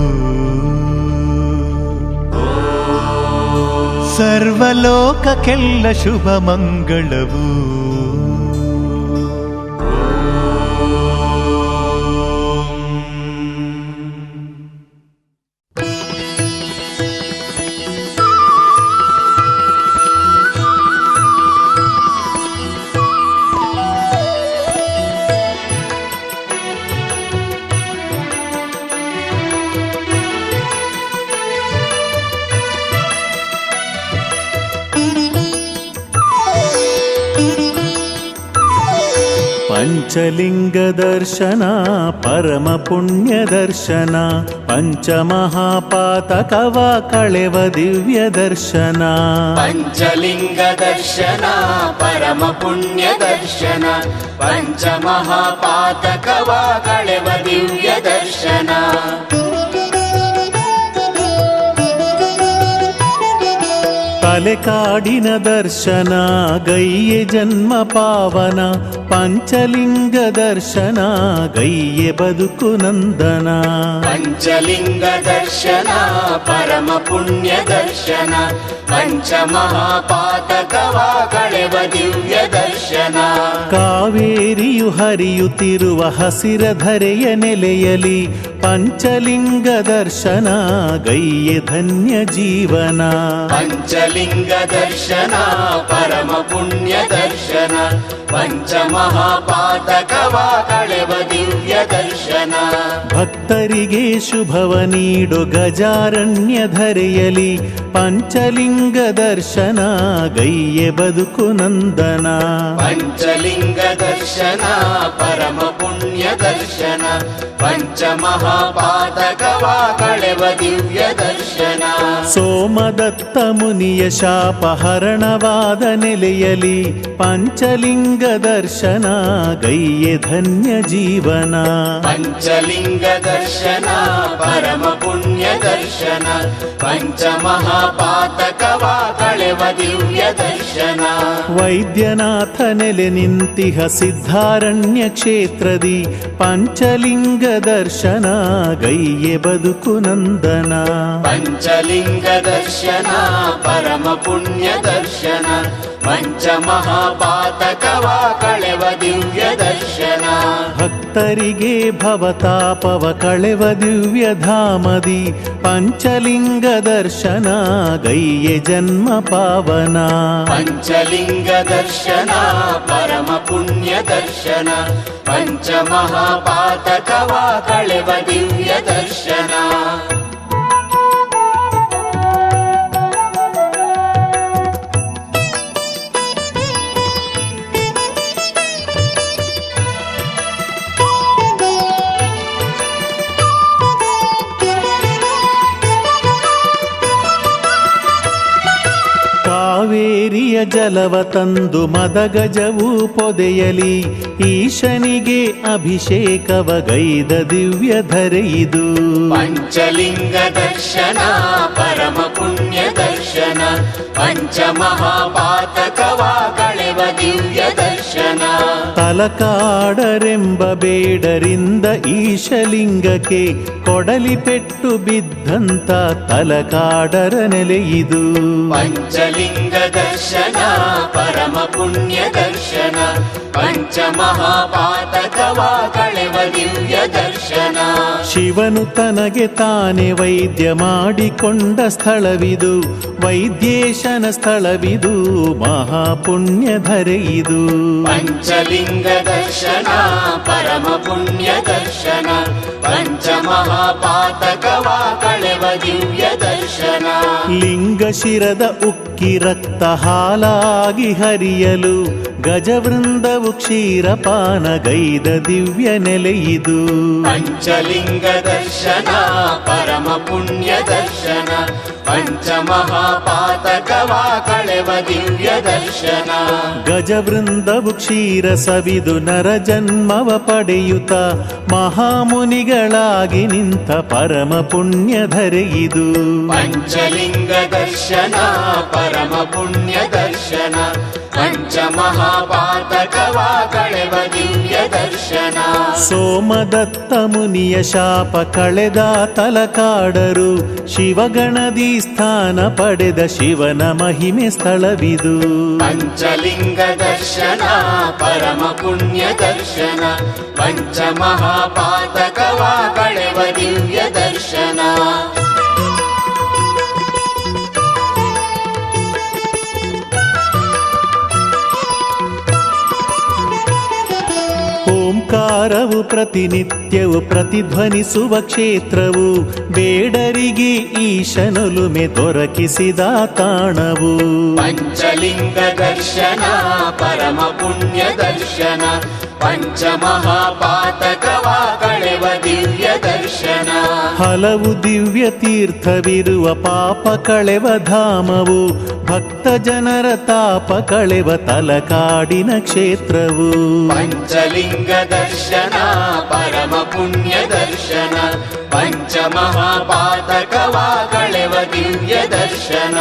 ಸರ್ವಲೋಕಕ್ಕೆಲ್ಲ ಶುಭ ಮಂಗಳವು. ಪಂಚಲಿಂಗ ದರ್ಶನ ಪರಮ ಪುಣ್ಯ ದರ್ಶನ. ಪಂಚಮಹಾಪಾತಕವ ಕಳೆವ ದಿವ್ಯ ದರ್ಶನ. ಪಂಚಲಿಂಗ ದರ್ಶನ ಪರಮ ಪುಣ್ಯ ದರ್ಶನ. ಪಂಚಮಹಾಪಾತಕವ ಕಳೆವ ದಿವ್ಯ ದರ್ಶನ. ತಲೆಕಾಡಿನ ದರ್ಶನ ಗೈಯೆ ಜನ್ಮ ಪಾವನ. ಪಂಚಲಿಂಗ ದರ್ಶನ ಗೈಯೆ ಬದುಕು ನಂದನ. ಪಂಚಲಿಂಗ ದರ್ಶನ ಪರಮ ಪುಣ್ಯ ದರ್ಶನ. ಪಂಚಮಹಾಪಾತಕವ ಕಳೆವ ದಿವ್ಯ ದರ್ಶನ. ಕಾವೇರಿಯು ಹರಿಯುತ್ತಿರುವ ಹಸಿರ ಧರೆಯ ನೆಲೆಯಲಿ ಪಂಚಲಿಂಗ ದರ್ಶನ ಗೈಯೆ ಧನ್ಯ ಜೀವನ. ಪಂಚಲಿಂಗ ದರ್ಶನ ಪರಮ ಪುಣ್ಯ ದರ್ಶನ. ಪಂಚಮಹಾಪಾತಕವ ಕಳೆವ ದಿವ್ಯ ದರ್ಶನ. ಭಕ್ತರಿಗೆ ಶುಭವ ನೀಡು ಗಜಾರಣ್ಯ ಧರೆಯಲಿ ಪಂಚಲಿಂಗ ದರ್ಶನ ಗೈಯೆ ಬದುಕು ನಂದನ. ಪಂಚಲಿಂಗ ದರ್ಶನ ಪರಮ ಪುಣ್ಯ ದರ್ಶನ. ಪಂಚಮಹಾಪಾತಕವ ಕಳೆವ ದಿವ್ಯ ದರ್ಶನ. ಸೋಮದತ್ತ ಮುನಿಯ ಶಾಪಹರಣವಾದ ನೆಲೆಯಲಿ ಪಂಚಲಿಂಗ ದರ್ಶನ ಗೈಯೆ ಧನ್ಯ ಜೀವನ. ಪಂಚಲಿಂಗ ದರ್ಶನ ಪರಮ ಪುಣ್ಯ ದರ್ಶನ ಪಂಚಮಹಾಪಾತಕವ ಕಳೆವ ದಿವ್ಯ ದರ್ಶನ. ವೈದ್ಯನಾಥ ನೆಲೆ ನಿಂತಿಹ ಸಿದ್ಧಾರಣ್ಯ ಕ್ಷೇತ್ರದಿ ಪಂಚಲಿಂಗ ದರ್ಶನ ಗೈಯೆ ಬದುಕು ನಂದನ. ಪಂಚಲಿಂಗ ದರ್ಶನ ಪರಮ ಪುಣ್ಯ ದರ್ಶನ ಪಂಚಮಹಾಪಾತಕವ ಕಳೆವ ದಿವ್ಯ ದರ್ಶನ. ಭಕ್ತರಿಗೆ ಭವತಾಪವ ಕಳೆವ ದಿವ್ಯ ಧಾಮದಿ ಪಂಚಲಿಂಗ ದರ್ಶನ ಗೈಯೆ ಜನ್ಮ ಪಾವನ. ಪಂಚಲಿಂಗ ದರ್ಶನ ಪರಮ ಪುಣ್ಯ ದರ್ಶನ ಪಂಚಮಹಾಪಾತಕವ ಕಳೆವ ದಿವ್ಯ ದರ್ಶನ. ಕಾವೇರಿಯ ಜಲವ ತಂದು ಮದಗಜವು ಪೊದೆಯಲಿ ಈಶನಿಗೆ ಅಭಿಷೇಕವ ಗೈದ ದಿವ್ಯ ಧರೆಯಿದು. ಪಂಚಲಿಂಗ ದರ್ಶನ ಪರಮ ಪುಣ್ಯ ದರ್ಶನ ಪಂಚಮಹಾಪಾತಕವ ಕಳೆವ ದಿವ್ಯ ದರ್ಶನ. ತಲಕಾಡರೆಂಬ ಬೇಡರಿಂದ ಈಶಲಿಂಗಕ್ಕೆ ಕೊಡಲಿ ಪೆಟ್ಟು ಬಿದ್ದಂತ ತಲಕಾಡರ ನೆಲೆಯಿದು. ಪಂಚಲಿಂಗ ದರ್ಶನ ಪರಮ ಪುಣ್ಯ ದರ್ಶನ ಪಂಚಮಹಾಪಾತಕವ ಕಳೆವ ದಿವ್ಯ ದರ್ಶನ. ಶಿವನು ತನಗೆ ತಾನೇ ವೈದ್ಯ ಮಾಡಿಕೊಂಡ ಸ್ಥಳವಿದು ವೈದ್ಯೇಶನ ಸ್ಥಳವಿದು ಮಹಾಪುಣ್ಯ ಧರೆಯಿದು. ಪಂಚಲಿಂಗ ದರ್ಶನ ಪರಮ ಪುಣ್ಯ ದರ್ಶನ ಪಂಚಮಹಾಪಾತಕವ ಕಳೆವ ದಿವ್ಯ ದರ್ಶನ. ಲಿಂಗ ಶಿರದ ಉಕ್ಕಿ ರಕ್ತ ಹಾಲಾಗಿ ಹರಿಯಲು ಗಜವೃಂದವು ಕ್ಷೀರಪಾನ ಗೈದ ದಿವ್ಯ ನೆಲೆಯಿದು. ಪಂಚಲಿಂಗ ದರ್ಶನ ಪರಮ ಪುಣ್ಯ ದರ್ಶನ ಪಂಚಮಹಾಪಾತಕವ ಕಳೆವ ದಿವ್ಯ ದರ್ಶನ. ಗಜವೃಂದವು ಕ್ಷೀರ ಸವಿದು ನರ ಜನ್ಮವ ಪಡೆಯುತ್ತ ಮಹಾಮುನಿಗಳಾಗಿ ನಿಂತ ಪರಮ ಪುಣ್ಯ ಧರೆಯಿದು. ಪಂಚಲಿಂಗ ದರ್ಶನ ಪರಮ ಪುಣ್ಯ ದರ್ಶನ ಪಂಚಮಹಾಪಾತಕವ ಕಳೆವ ದಿವ್ಯ ದರ್ಶನ. ಸೋಮದತ್ತ ಮುನಿಯ ಶಾಪ ಕಳೆದ ತಲಕಾಡರು ಶಿವಗಣದಿ ಸ್ಥಾನ ಪಡೆದ ಶಿವನ ಮಹಿಮೆ ಸ್ಥಳವಿದು. ಪಂಚಲಿಂಗ ದರ್ಶನ ಪರಮ ಪುಣ್ಯ ದರ್ಶನ ಪಂಚಮಹಾಪಾತಕವ ಕಳೆವ ದಿವ್ಯ ದರ್ಶನ. ಓಂಕಾರವು ಪ್ರತಿನಿತ್ಯವು ಪ್ರತಿಧ್ವನಿಸುವ ಕ್ಷೇತ್ರವು ಬೇಡರಿಗೆ ಈಶನೊಲುಮೆ ದೊರಕಿಸಿದ ತಾಣವು. ಪಂಚಲಿಂಗ ದರ್ಶನ ಪರಮ ಪುಣ್ಯ ದರ್ಶನ ಪಂಚಮಹಾಪಾತಕವ ಕಳೆವ ದಿವ್ಯ ದರ್ಶನ. ಹಲವು ದಿವ್ಯ ತೀರ್ಥವಿರುವ ಪಾಪ ಕಳೆವ ಧಾಮವು ಭಕ್ತ ಜನರ ತಾಪ ಕಳೆವ ತಲಕಾಡಿನ ಕ್ಷೇತ್ರವು. ಪಂಚಲಿಂಗ ದರ್ಶನ ಪರಮ ಪುಣ್ಯ ದರ್ಶನ ಪಂಚಮಹಾಪಾತಕವ ಕಳೆವ ದಿವ್ಯ ದರ್ಶನ.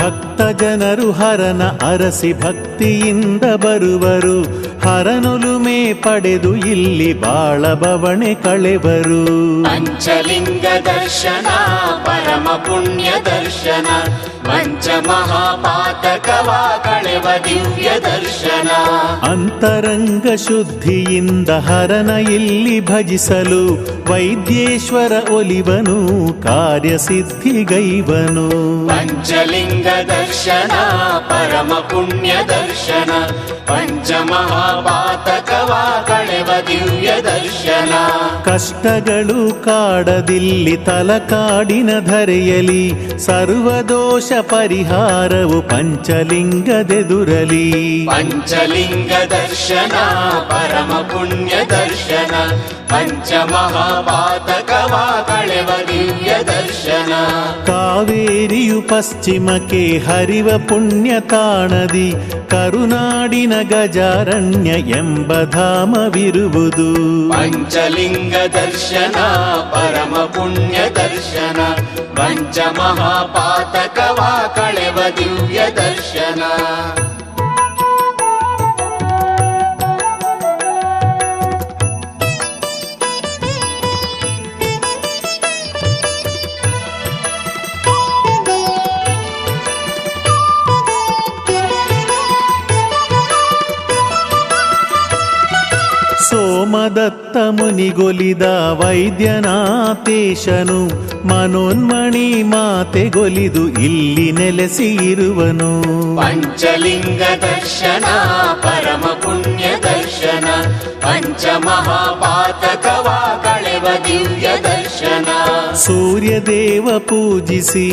ಭಕ್ತ ಜನರು ಹರನ ಅರಸಿ ಭಕ್ತಿಯಿಂದ ಬರುವರು ಹರನೊಲುಮೆ ಪಡೆದು ಇಲ್ಲಿ ಬಾಳ ಬವಣೆ ಕಳೆವರು. ಪಂಚಲಿಂಗ ದರ್ಶನ ಪರಮ ಪುಣ್ಯ ದರ್ಶನ ಪಂಚಮಹಾಪಾತಕವ ಕಳೆವ ದಿವ್ಯ ದರ್ಶನ. ಅಂತರಂಗ ಶುದ್ಧಿಯಿಂದ ಹರನ ಇಲ್ಲಿ ಭಜಿಸಲು ವೈದ್ಯೇಶ್ವರ ಒಲಿವನು ಕಾರ್ಯಸಿದ್ಧಿಗೈವನು. ಪಂಚಲಿಂಗ ದರ್ಶನ ಪರಮ ಪುಣ್ಯ ದರ್ಶನ ಪಂಚಮಹಾಪಾತಕವ ಕಳೆವ ದಿವ್ಯ ದರ್ಶನ. ಕಷ್ಟಗಳು ಕಾಡದಿಲ್ಲಿ ತಲಕಾಡಿನ ಧರೆಯಲಿ ಸರ್ವದೋಷ ಪರಿಹಾರವು ಪಂಚಲಿಂಗದೆದುರಲಿ. ಪಂಚಲಿಂಗ ದರ್ಶನ ಪರಮ ಪುಣ್ಯ ದರ್ಶನ ಪಂಚಮಹಾಪಾತಕವ ಕಳೆವ ದಿವ್ಯ ದರ್ಶನ. ಕಾವೇರಿಯು ಪಶ್ಚಿಮಕ್ಕೆ ಹರಿವ ಪುಣ್ಯ ತಾಣದಿ ಕರುನಾಡಿನ ಗಜಾರಣ್ಯ ಎಂಬ ಧಾಮವಿರುವುದು. ಪಂಚಲಿಂಗ ದರ್ಶನ ಪರಮ ಪುಣ್ಯ ದರ್ಶನ ಪಂಚಮಹಾಪಾತಕವ ಕಳೆವ ದಿವ್ಯ ದರ್ಶನ. ಸೋಮದತ್ತ ಮುನಿಗೊಲಿದ ವೈದ್ಯನಾಥೇಶನು ಮನೋನ್ಮಣಿ ಮಾತೆಗೊಲಿದು ಇಲ್ಲಿ ನೆಲೆಸಿರುವನು. ಪಂಚಲಿಂಗ ದರ್ಶನ ಪರಮ ಪುಣ್ಯ ದರ್ಶನ ಪಂಚಮಹಾಪಾತಕವ ಕಳೆವ ದಿವ್ಯ ದರ್ಶನ. ಸೂರ್ಯದೇವ ಪೂಜಿಸಿ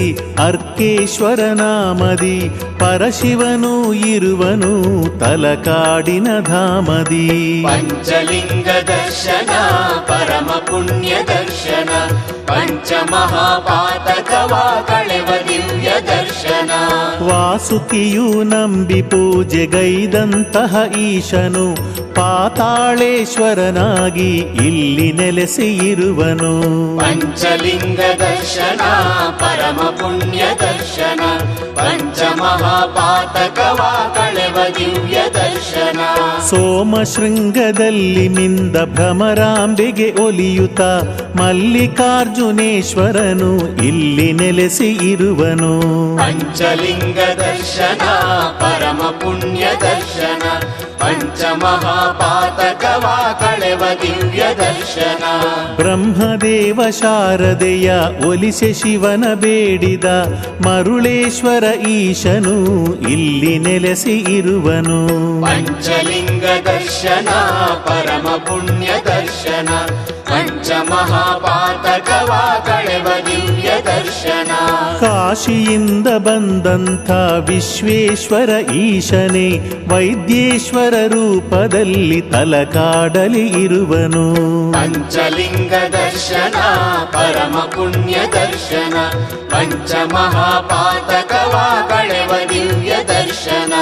ಅರ್ಕೇಶ್ವರ ನಾಮದಿ ಪರಶಿವನು ಇರುವನು ತಲಕಾಡಿನ ಧಾಮದಿ. ಪಂಚಲಿಂಗ ದರ್ಶನ ಪರಮ ಪುಣ್ಯ ದರ್ಶನ ಪಂಚಮಹಾಪಾತಕವ ಕಳೆವ ದಿವ್ಯ ದರ್ಶನ. ವಾಸುಕಿಯು ನಂಬಿ ಪೂಜೆಗೈದಂತಹ ಈಶನು ಪಾತಾಳೇಶ್ವರನಾಗಿ ಇಲ್ಲಿ ನೆಲೆಸಿರುವನು. ಪಂಚಲಿಂಗ ದರ್ಶನ ಪರಮ ಪುಣ್ಯ ದರ್ಶನ ಪಂಚಮಹಾಪಾತಕವ ಕಳೆವ ದಿವ್ಯ ದರ್ಶನ. ಸೋಮಶೃಂಗದಲ್ಲಿ ಮಿಂದ ಭ್ರಮರಾಂಬೆಗೆ ಒಲಿಯುತ್ತ ಮಲ್ಲಿಕಾರ್ಜುನೇಶ್ವರನು ಇಲ್ಲಿ ನೆಲೆಸಿರುವನು. ಪಂಚಲಿಂಗ ದರ್ಶನ ಪರಮ ಪುಣ್ಯ ದರ್ಶನ ಪಂಚಮಹಾಪಾತಕವ ಕಳೆವ ದಿವ್ಯ ದರ್ಶನ. ಬ್ರಹ್ಮದೇವ ಶಾರದೆಯ ಒಲಿಸೆ ಶಿವನ ಬೇಡಿದ ಮರುಳೇಶ್ವರ ಈಶನು ಇಲ್ಲಿ ನೆಲೆಸಿರುವನು. ಪಂಚಲಿಂಗ ದರ್ಶನ ಪರಮ ಪುಣ್ಯ ದರ್ಶನ ಪಂಚಮಹಾಪಾತಕವ ಕಳೆವ ದಿವ್ಯ ದರ್ಶನ. ಕಾಶಿಯಿಂದ ಬಂದಂಥ ವಿಶ್ವೇಶ್ವರ ಈಶನೇ ವೈದ್ಯೇಶ್ವರ ರೂಪದಲ್ಲಿ ತಲಕಾಡಲಿ ಇರುವನು. ಪಂಚಲಿಂಗ ದರ್ಶನ ಪರಮ ಪುಣ್ಯ ದರ್ಶನ ಪಂಚಮಹಾಪಾತಕವ ಕಳೆವ ದಿವ್ಯ ದರ್ಶನ.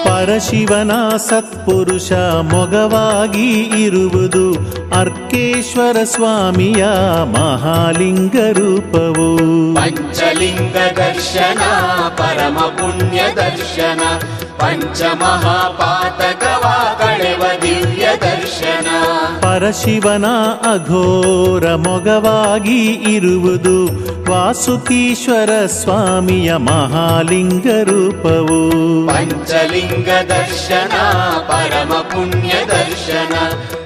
ಪರಶಿವನ ಸತ್ಪುರುಷ ಮೊಗವಾಗಿ ಇರುವುದು ಅರ್ಕೇಶ್ವರ ಸ್ವಾಮಿಯ ಮಹಾಲಿಂಗ ರೂಪವು. ಪಂಚಲಿಂಗ ದರ್ಶನ ಪರಮ ಪುಣ್ಯ ದರ್ಶನ ಪಂಚಮಹಾಪಾತಕವ ಕಳೆವ ದಿವ್ಯ ದರ್ಶನ. ಪರಶಿವನ ಅಘೋರ ಮೊಗವಾಗಿ ಇರುವುದು ವಾಸುಕೀಶ್ವರ ಸ್ವಾಮಿಯ ಮಹಾಲಿಂಗ ರೂಪವು. ಪಂಚಲಿಂಗ ದರ್ಶನ ಪರಮ ಪುಣ್ಯ ದರ್ಶನ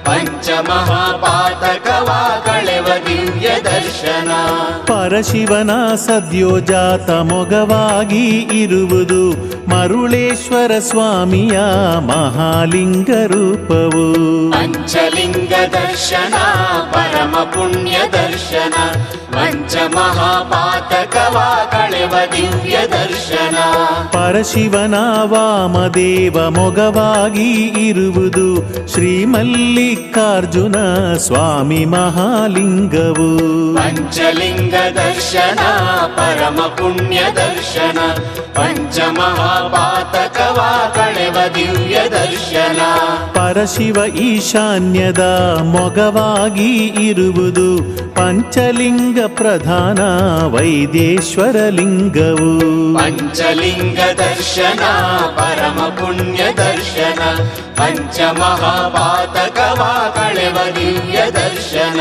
ಪಂಚಮಹಾಪಾತಕವ ಕಳೆವ ದಿವ್ಯ ದರ್ಶನ. ಪರಶಿವನ ಸದ್ಯೋಜಾತ ಮೊಗವಾಗಿ ಇರುವುದು ಮರುಳೇಶ್ವರ ಸ್ವಾಮಿಯ ಮಹಾಲಿಂಗ ರೂಪವು. ಪಂಚಲಿಂಗ ದರ್ಶನ ಪರಮ ಪುಣ್ಯ ದರ್ಶನ ಪಂಚಮಹಾಪಾತಕವ ಕಳೆವ ದಿವ್ಯ ದರ್ಶನ. ಪರಶಿವನ ವಾಮದೇವ ಮೊಗವಾಗಿ ಇರುವುದು ಶ್ರೀಮಲ್ಲಿಕಾರ್ಜುನ ಸ್ವಾಮಿ ಮಹಾಲಿಂಗವು. ಪಂಚಲಿಂಗ ದರ್ಶನ ಪರಮ ಪುಣ್ಯ ದರ್ಶನ ಪಂಚಮಹಾಪಾತಕವ ಕಳೆವ ದಿವ್ಯ ದರ್ಶನ. ಪರಶಿವ ಈಶಾನ್ಯದ ಮೊಗವಾಗಿ ಇರುವುದು ಪಂಚಲಿಂಗ ಪ್ರಧಾನ ವೈದ್ಯೇಶ್ವರ ಲಿಂಗವು. ಪಂಚಲಿಂಗ ದರ್ಶನ ಪರಮ ಪುಣ್ಯ ದರ್ಶನ ಪಂಚಮಹಾಪಾತಕವ ಕಳೆವ ದಿವ್ಯ ದರ್ಶನ.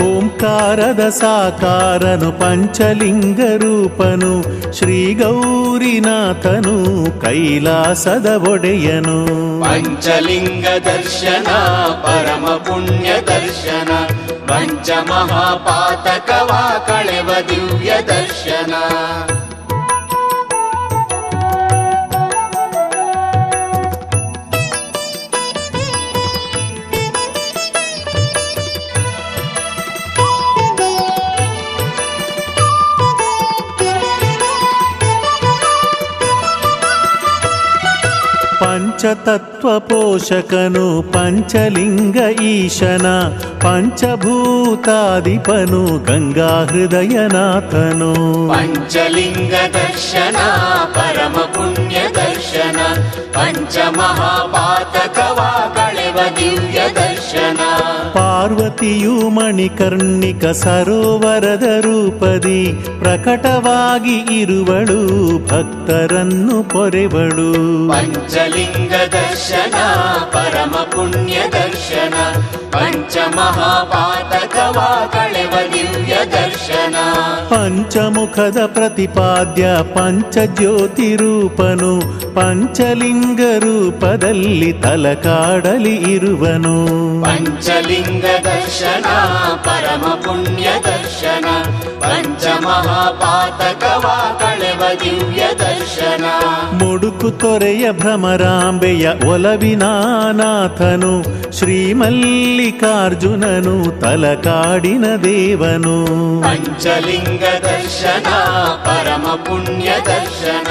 ಓಂಕಾರದ ಸಾಕಾರನು ಪಂಚಲಿಂಗ ರೂಪನು ಶ್ರೀ ಗೌರಿನಾಥನು ಕೈಲಾಸದ ಒಡೆಯನು. ಪಂಚಲಿಂಗ ದರ್ಶನ ಪರಮ ಪುಣ್ಯ ದರ್ಶನ ಪಂಚಮಹಾಪಾತಕವ ಕಳೆವ ದಿವ್ಯ ದರ್ಶನ. ಪಂಚತತ್ವ ಪೋಷಕನು ಪಂಚಲಿಂಗ ಈಶನ ಪಂಚಭೂತಾಧಿಪನು ಗಂಗಾ ಹೃದಯನಾಥನು ಪಂಚಲಿಂಗ ದರ್ಶನ ಪರಮ ಪುಣ್ಯ ದರ್ಶನ ಪಂಚಮಹಾಪಾತಕವ ಕಳೆವ ದಿವ್ಯ ದರ್ಶನ ಪಾರ್ವತಿಯು ಮಣಿಕರ್ಣಿಕ ಸರೋವರದ ರೂಪದಿ ಪ್ರಕಟವಾಗಿ ಇರುವಳು ಭಕ್ತರನ್ನು ಪೊರೆವಳು ಪಂಚಲಿಂಗ ದರ್ಶನ ಪರಮ ಪುಣ್ಯ ದರ್ಶನ ಪಂಚಮಹಾಪಾತಕವ ಕಳೆವ ದಿವ್ಯ ದರ್ಶನ ಪಂಚಮುಖದ ಪ್ರತಿಪಾದ್ಯ ಪಂಚಜ್ಯೋತಿ ರೂಪನು ಪಂಚಲಿಂಗ ರೂಪದಲ್ಲಿ ತಲಕಾಡಲಿ ಇರುವನು ಪಂಚಲಿಂಗ ದರ್ಶನ ಪರಮ ಪುಣ್ಯ ದರ್ಶನ ಪಂಚಮಹಾಪಾತಕವ ಕಳೆವ ದಿವ್ಯ ದರ್ಶನ ಮುಡುಕು ತೊರೆಯ ಭ್ರಮರಾಂಬೆಯ ಒಲವಿನಾನಾಥನು ಶ್ರೀಮಲ್ಲಿಕಾರ್ಜುನನು ತಲಕಾಡಿನ ದೇವನು ಪಂಚಲಿಂಗ ದರ್ಶನ ಪರಮ ಪುಣ್ಯ ದರ್ಶನ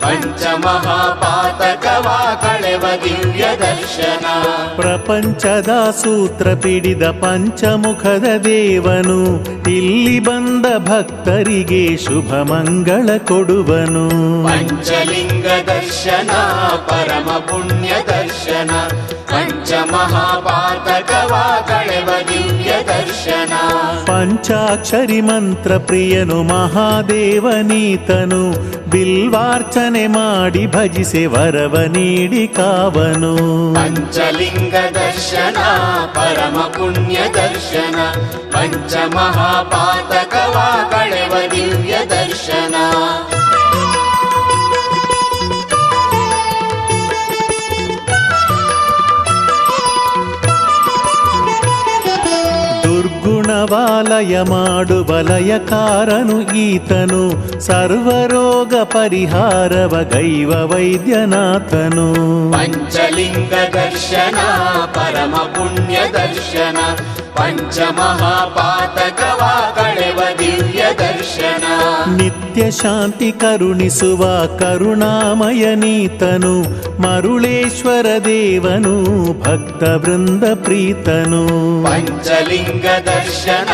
ಪಂಚಮಹಾಪಾತಕವ ಕಳೆವ ದಿವ್ಯ ದರ್ಶನ ಪ್ರಪಂಚದ ಸೂತ್ರ ಪಿಡಿದ ಪಂಚಮುಖದ ದೇವನು ಇಲ್ಲಿ ಬಂದ ಭಕ್ತರಿಗೆ ಶುಭ ಮಂಗಳ ಕೊಡುವನು ಪಂಚಲಿಂಗ ದರ್ಶನ ಪರಮ ಪುಣ್ಯ ದರ್ಶನ ಪಂಚಮಹಾಪಾತಕವ ಕಳೆವ ದಿವ್ಯ ದರ್ಶನ ಪಂಚಾಕ್ಷರಿ ಮಂತ್ರ ಪ್ರಿಯನು ಮಹಾದೇವನೀತನು ಬಿಲ್ವಾರ್ಚನೆ ಮಾಡಿ ಭಜಿಸೆ ವರವ ನೀಡಿ ಕಾವನು ಪಂಚಲಿಂಗ ದರ್ಶನ ಪರಮ ಪುಣ್ಯ ದರ್ಶನ ಪಂಚಮಹಾಪಾತಕವ ಕಳೆವ ದಿವ್ಯ ದರ್ಶನ ದುರ್ಗುಣವಾಲಯ ಮಾಡು ವಲಯಕಾರನು ಈತನು ಸರ್ವರೋಗ ಪರಿಹಾರವ ಗೈವ ವೈದ್ಯನಾಥನು ಪಂಚಲಿಂಗ ದರ್ಶನ ಪರಮ ಪುಣ್ಯ ದರ್ಶನ ಪಂಚಮಹಾಪಾತಕವ ಕಳೆವ ದಿವ್ಯ ದರ್ಶನ ನಿತ್ಯ ಶಾಂತಿ ಕರುಣಿಸುವ ಕರುಣಾಮಯನೀತನು ಮರುಳೇಶ್ವರ ದೇವನು ಭಕ್ತ ವೃಂದ ಪ್ರೀತನು ಪಂಚಲಿಂಗ ದರ್ಶನ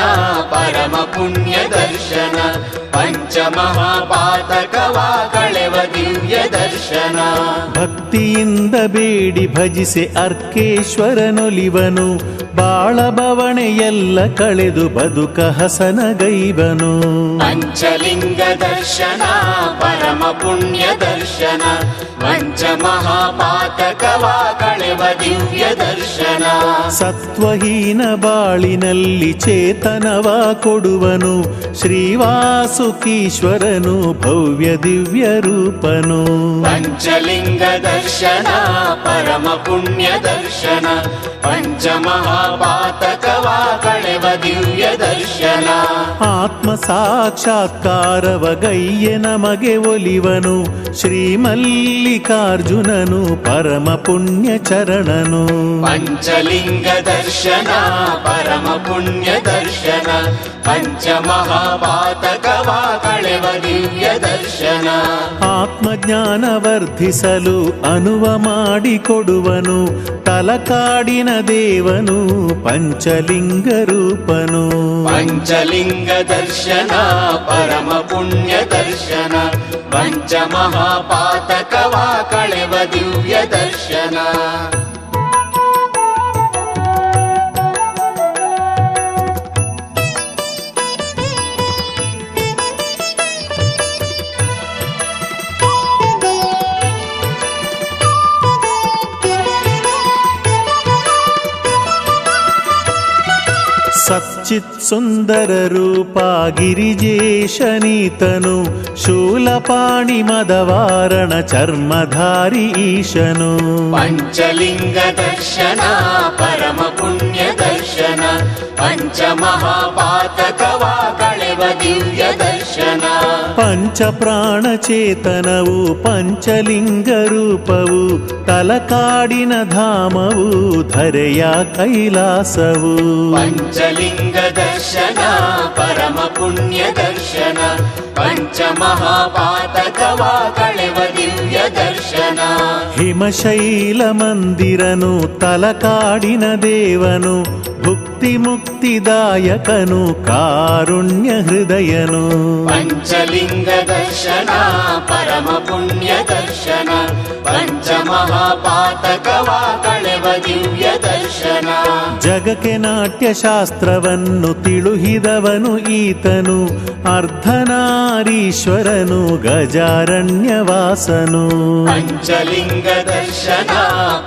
ಪರಮ ಪುಣ್ಯ ದರ್ಶನ ಪಂಚಮಹಾಪಾತಕವ ಕಳೆವ ದಿವ್ಯ ದರ್ಶನ ಭಕ್ತಿಯಿಂದ ಬೇಡಿ ಭಜಿಸೆ ಅರ್ಕೇಶ್ವರನೊಲಿವನು ಬಾಳಬವಣೆಯೆಲ್ಲ ಕಳೆದು ಬದುಕ ಹಸನಗೈವನು ಪಂಚಲಿಂಗ ದರ್ಶನ ಪರಮ ಪುಣ್ಯ ದರ್ಶನ ಪಂಚಮಹಾಪಾತಕವ ಕಳೆವ ದಿವ್ಯ ದರ್ಶನ ಸತ್ವಹೀನ ಬಾಳಿನಲ್ಲಿ ಚೇತನವ ಕೊಡುವನು ಶ್ರೀವಾಸುಕೀಶ್ವರನು ಭವ್ಯ ದಿವ್ಯ ರೂಪನು ಪಂಚಲಿಂಗ ದರ್ಶನ ಪರಮ ಪುಣ್ಯ ದರ್ಶನ ಪಂಚಮಹಾಪಾತಕವ ಕಳೆವ ದಿವ್ಯ ದರ್ಶನ ಆತ್ಮ ಸಾಕ್ಷಾತ್ಕಾರವ ಗೈಯೆ ನಮಗೆ ಒಲಿವನು ಶ್ರೀಮಲ್ಲಿಕಾರ್ಜುನನು ಪರಮ ಪುಣ್ಯ ಚರಣನು ಪಂಚಲಿಂಗ ದರ್ಶನ ಪರಮ ಪುಣ್ಯ ದರ್ಶನ ಪಂಚಮಹಾಪಾತಕವ ಕಳೆವ ದಿವ್ಯ ದರ್ಶನ ಆತ್ಮಜ್ಞಾನ ವರ್ಧಿಸಲು ಅನುವ ಮಾಡಿಕೊಡುವನು ತಲಕಾಡಿನ ದೇವನು ಪಂಚಲಿಂಗ ರೂಪನು ಪಂಚಲಿಂಗ ದರ್ಶನ ಪರಮ ಪುಣ್ಯ ದರ್ಶನ ಪಂಚಮಹಾಪಾತಕವ ಕಳೆವ ದಿವ್ಯ ದರ್ಶನ ಸಚ್ಚಿತ್ ಸುಂದರ ರೂಪ ಗಿರಿಜೇಶನೀತನು ಶೂಲಪಾಣಿ ಮದವಾರಣ ಚರ್ಮಧಾರಿ ಈಶನು ಪಂಚಲಿಂಗ ದರ್ಶನ ಪರಮ ಪುಣ್ಯ ದರ್ಶನ ಪಂಚಮಹಾಪಾತಕವ ಕಳೆವ ಕಳೆವ ದಿವ್ಯ ದರ್ಶನ. ಪಂಚ ಪ್ರಾಣ ಚೇತನವು ಪಂಚಲಿಂಗ ರೂಪವು ತಲಕಾಡಿನ ಧಾಮವು ಧರೆಯ ಕೈಲಾಸವು. ಪಂಚಲಿಂಗ ದರ್ಶನ ಪರಮ ಪುಣ್ಯ ದರ್ಶನ ಪಂಚ ಮಹಾಪಾತಕವ ಕಳೆವ ದಿವ್ಯ ದರ್ಶನ. ಹಿಮಶೈಲ ಮಂದಿರನು ತಲಕಾಡಿನ ದೇವನು ಭುಕ್ತಿ ಮುಕ್ತಿದಾಯಕನು ಕಾರುಣ್ಯ ಹೃದಯನು. ಪಂಚಲಿಂಗ ದರ್ಶನ ಪರಮ ಪುಣ್ಯ ದರ್ಶನ ಪಂಚ ಮಹಾಪಾತಕವ ಕಳೆವ ದಿವ್ಯ ದರ್ಶನ. ಜಗಕ್ಕೆ ನಾಟ್ಯ ಶಾಸ್ತ್ರವನ್ನು ತಿಳುಹಿದವನು ಈತನು ಅರ್ಧನಾರೀಶ್ವರನು ಗಜಾರಣ್ಯವಾಸನು. ಪಂಚಲಿಂಗ ದರ್ಶನ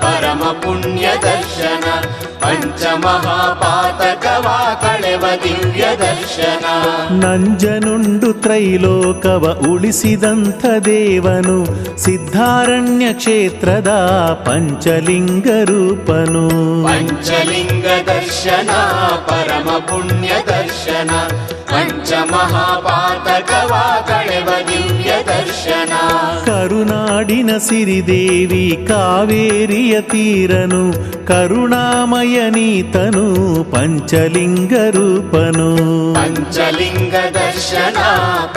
ಪರಮ ಪುಣ್ಯ ದರ್ಶನ ಪಂಚ ಮಹಾಪಾತಕವ ಕಳೆವ ದಿವ್ಯ ದರ್ಶನ. ನಂಜನುಂಡು ತ್ರೈಲೋಕವ ಉಳಿಸಿದಂಥ ದೇವನು ಸಿದ್ಧಾರಣ್ಯ ಕ್ಷೇತ್ರದ ಪಂಚಲಿಂಗ ರೂಪನು. ಪಂಚಲಿಂಗ ದರ್ಶನ ಪರಮ ಪುಣ್ಯ ದರ್ಶನ ಪಂಚ ಮಹಾಪಾತಕವ ಕಳೆವ ದಿವ್ಯ ದರ್ಶನ. ಕರುನಾಡಿನ ಸಿರಿದೇವಿ ಕಾವೇರಿಯ ತೀರನು ಕರುಣಾಮಯನೀತನು ಪಂಚಲಿಂಗ ರೂಪನು. ಪಂಚಲಿಂಗ ದರ್ಶನ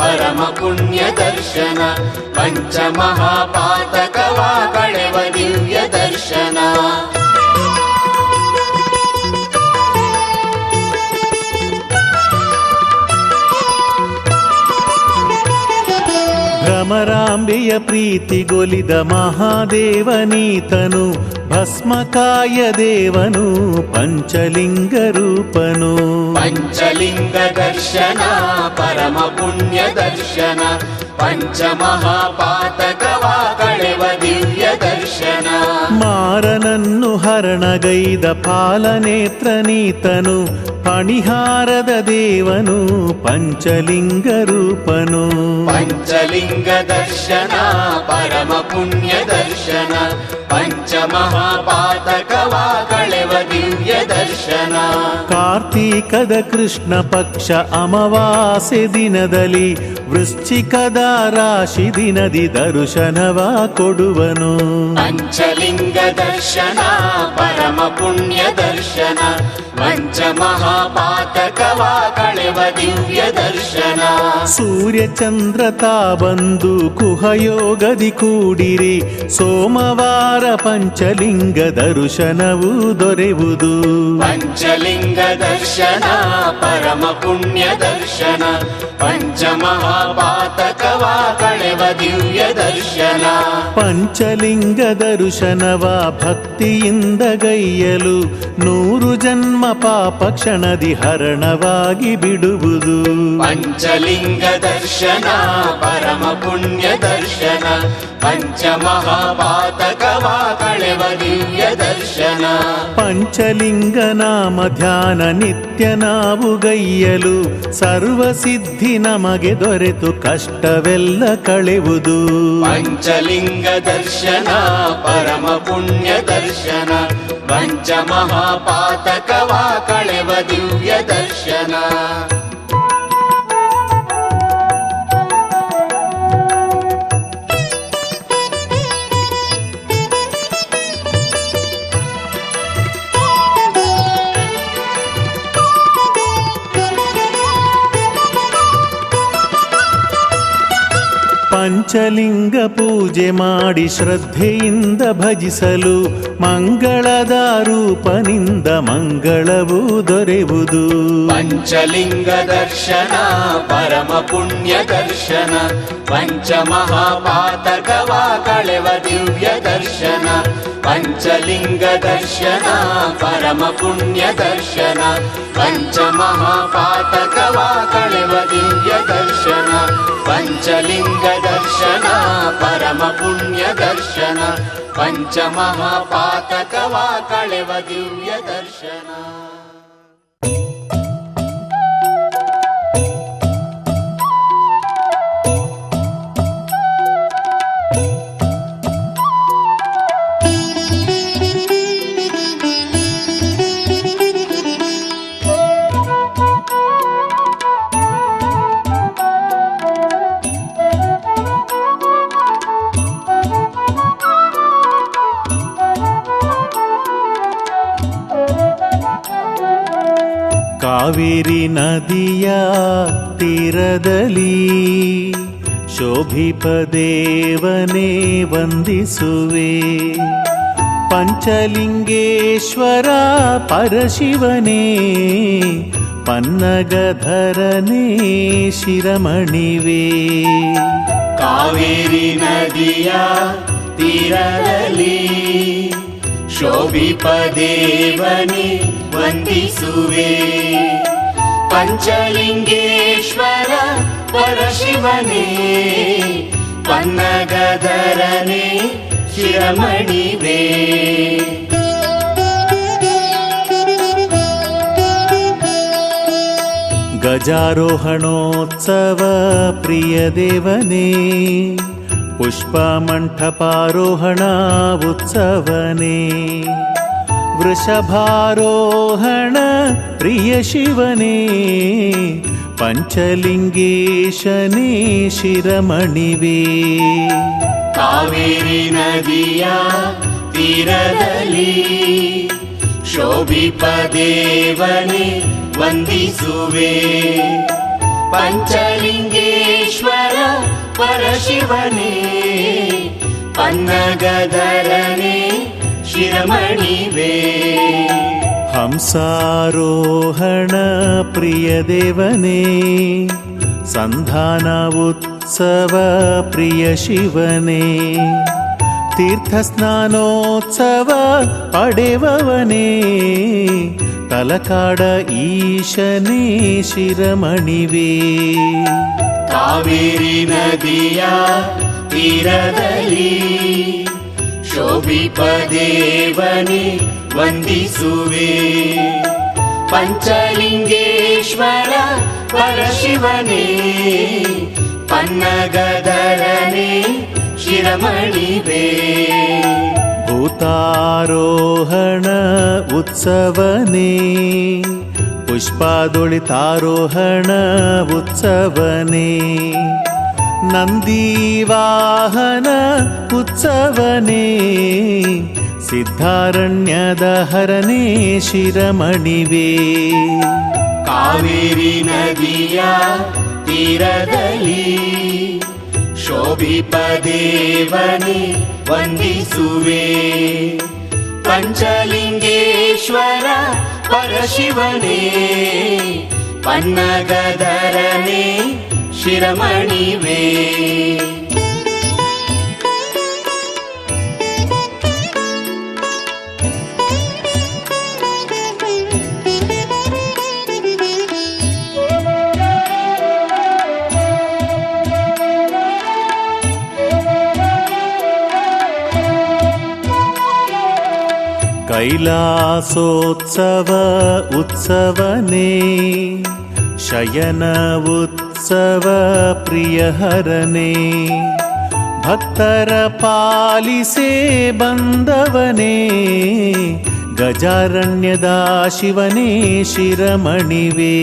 ಪರಮ ಪುಣ್ಯ ದರ್ಶನ ಪಂಚ ಮಹಾಪಾತಕವ ಕಳೆವ ದಿವ್ಯ ದರ್ಶನ. ಭ್ರಮರಾಂಬೆಯ ಪ್ರೀತಿಗೊಲಿದ ಮಹಾದೇವನೀತನು ಭಸ್ಮಕಾಯ ದೇವನು ಪಂಚಲಿಂಗ ರೂಪನು. ಪಂಚಲಿಂಗ ದರ್ಶನ ಪರಮ ಪುಣ್ಯ ದರ್ಶನ ಪಂಚ ಮಹಾಪಾತಕವ ಕಳೆವ ದಿವ್ಯ ದರ್ಶನ. ಮಾರನನ್ನು ಹರಣಗೈದ ಪಾಲನೇತ್ರನೀತನು ಪಣಿಹಾರದ ದೇವನು ಪಂಚಲಿಂಗ ರೂಪನು. ಪಂಚಲಿಂಗ ದರ್ಶನ ಪರಮ ಪುಣ್ಯ ದರ್ಶನ ಪಂಚ ಮಹಾಪಾತಕವ ಕಳೆವ ದಿವ್ಯ ದರ್ಶನ. ಕಾರ್ತೀಕದ ಕೃಷ್ಣ ಪಕ್ಷ ಅಮಾವಾಸ್ಯೆ ದಿನದಲ್ಲಿ ವೃಶ್ಚಿಕದ ರಾಶಿ ದಿನದಿ ದರ್ಶನವ ಕೊಡುವನು. ಪಂಚಲಿಂಗ ದರ್ಶನ ಪರಮ ಪುಣ್ಯ ದರ್ಶನ ಪಂಚ ಮಹಾಪಾತಕವ ಕಳೆವ ದಿವ್ಯ ದರ್ಶನ. ಸೂರ್ಯಚಂದ್ರ ತಾ ಬಂದು ಕುಹಯೋಗದಿ ಕೂಡಿರಿ ಸೋಮವಾರ ಪಂಚಲಿಂಗ ದರ್ಶನವು ದೊರೆಯುವುದು. ಪಂಚಲಿಂಗ ದರ್ಶನ ಪರಮ ಪುಣ್ಯ ದರ್ಶನ ಪಂಚ ಮಹಾಪಾತಕವ ಕಳೆವ ದಿವ್ಯ ದರ್ಶನ. ಪಂಚಲಿಂಗ ದರ್ಶನವ ಭಕ್ತಿಯಿಂದ ಗೈಯಲು 100 ಜನ್ಮ ಪಾಪ ಕ್ಷಣದಿ ಹರಣವಾಗಿ ಬಿಡುವುದು. ಪಂಚಲಿಂಗ ದರ್ಶನ ಪರಮ ಪುಣ್ಯ ದರ್ಶನ ಪಂಚ ಮಹಾಪಾತಕವ ಕಳೆವ ದಿವ್ಯ ದರ್ಶನ. ಪಂಚಲಿಂಗ ನಾಮ ಧ್ಯಾನ ನಿತ್ಯ ನಾವು ಗೈಯಲು ಸರ್ವಸಿದ್ಧಿ ನಮಗೆ ದೊರೆತು ಕಷ್ಟವೆಲ್ಲ ಕಳೆವುದು. ಪಂಚಲಿಂಗ ದರ್ಶನ ಪರಮ ಪುಣ್ಯ ದರ್ಶನ ಪಂಚ ಮಹಾಪಾತಕವ ಕಳೆವ ದಿವ್ಯ ದರ್ಶನ. ಪಂಚಲಿಂಗ ಪೂಜೆ ಮಾಡಿ ಶ್ರದ್ಧೆಯಿಂದ ಭಜಿಸಲು ಮಂಗಳದ ರೂಪನಿಂದ ಮಂಗಳವು ದೊರೆಯುವುದು. ಪಂಚಲಿಂಗ ದರ್ಶನ ಪರಮ ಪುಣ್ಯ ದರ್ಶನ ಪಂಚ ಮಹಾಪಾತಕವ ಕಳೆವ ದಿವ್ಯ ದರ್ಶನ. ಪಂಚಲಿಂಗ ದರ್ಶನ ಪರಮ ಪುಣ್ಯ ದರ್ಶನ ಪಂಚ ಮಹಾಪಾತಕವ ಕಳೆವ ದಿವ್ಯ ದರ್ಶನ. ಪಂಚಲಿಂಗ ದರ್ಶನ ಪರಮ ಪುಣ್ಯ ದರ್ಶನ ಪಂಚ ಮಹಾಪಾತಕವ ಕಳೆವ ದಿವ್ಯ ದರ್ಶನ. ಕಾವೇರಿ ನದಿಯ ತೀರದಲ್ಲಿ ಶೋಭಿಪ ದೇವನೇ ವಂದಿಸುವೆ. ಪಂಚಲಿಂಗೇಶ್ವರ ಪರಶಿವನೇ ಪನ್ನಗಧರನೇ ಶಿರಮಣಿವೆ. ಕಾವೇರಿ ನದಿಯ ತೀರದಲ್ಲಿ ಶೋಭಿಪ ದೇವನೇ ವಂದಿಸುವೆ. ಪಂಚಲಿಂಗೇಶ್ವರ ಪರಶಿವನೇ ಪನ್ನಗಧರನೇ ಶಿರಮಣಿವೆ. ಗಜಾರೋಹಣೋತ್ಸವ ಪ್ರಿಯ ದೇವನೇ ಪುಷ್ಪಮಂಟಪಾರೋಹಣ ಉತ್ಸವನೇ. ವೃಷಭಾರೋಹಣ ಪ್ರಿಯ ಶಿವನೇ ಪಂಚಲಿಂಗೇಶನೇ ಶಿರಮಣಿವೆ. ಕಾವೇರಿ ನದಿಯ ತೀರದಲ್ಲಿ ಶೋಭಿಪ ದೇವನೇ ವಂದಿಸುವೆ. ಪಂಚಲಿಂಗೇಶ್ವರ ಪರಶಿವನೇ ಪನ್ನಗಧರನೇ ಶಿರಮಣಿವೆ. ಹಂಸಾರೋಹಣ ಪ್ರಿಯ ದೇವನೇ ಸಂಧಾನ ಉತ್ಸವ ಪ್ರಿಯ ಶಿವನೇ. ತೀರ್ಥಸ್ನಾನೋತ್ಸವ ಪಡೆವವನೇ ತಲಕಾಡ ಈಶನೇ ಶಿರಮಣಿವೆ. ಕಾವೇರಿ ನದಿಯ ತೀರದಲ್ಲಿ ಶೋಭಿಪ ದೇವನೇ ವಂದಿಸುವೆ. ಪಂಚಲಿಂಗೇಶ್ವರ ಪರಶಿವನೇ ಪನ್ನಗಧರನೇ ಶಿರಮಣಿವೆ. ಭೂತಾರೋಹಣ ಉತ್ಸವನೇ ಪುಷ್ಪಾದೊಳಿತಾರೋಹಣ ಉತ್ಸವನೇ. ನಂದಿವಾಹನ ಉತ್ಸವನೇ ಸಿದ್ಧಾರಣ್ಯದ ಹರನೇ ಶಿರಮಣಿವೆ. ಕಾವೇರಿ ನದಿಯ ತೀರದಲ್ಲಿ ಶೋಭಿಪ ದೇವನೇ ವಂದಿಸುವೆ. ಪಂಚಲಿಂಗೇಶ್ವರ ಪರಶಿವನೇ ಪನ್ನಗಧರನೇ ಶಿರಮಣಿವೆ. ಕೈಲಾಸೋತ್ಸವ ಉತ್ಸವನೇ ಶಯನ ಉತ್ಸವ ಪ್ರಿಯ ಹರನೇ. ಭಕ್ತರ ಪಾಲಿಸೇ ಬಂದವನೇ ಗಜಾರಣ್ಯದ ಶಿವನೇ ಶಿರಮಣಿವೆ.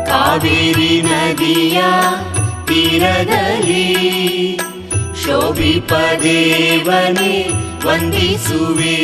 ಕಾವೇರಿ ನದಿಯ ತೀರದಲ್ಲಿ ಶೋಭಿಪ ದೇವನೇ ವಂದಿಸುವೆ.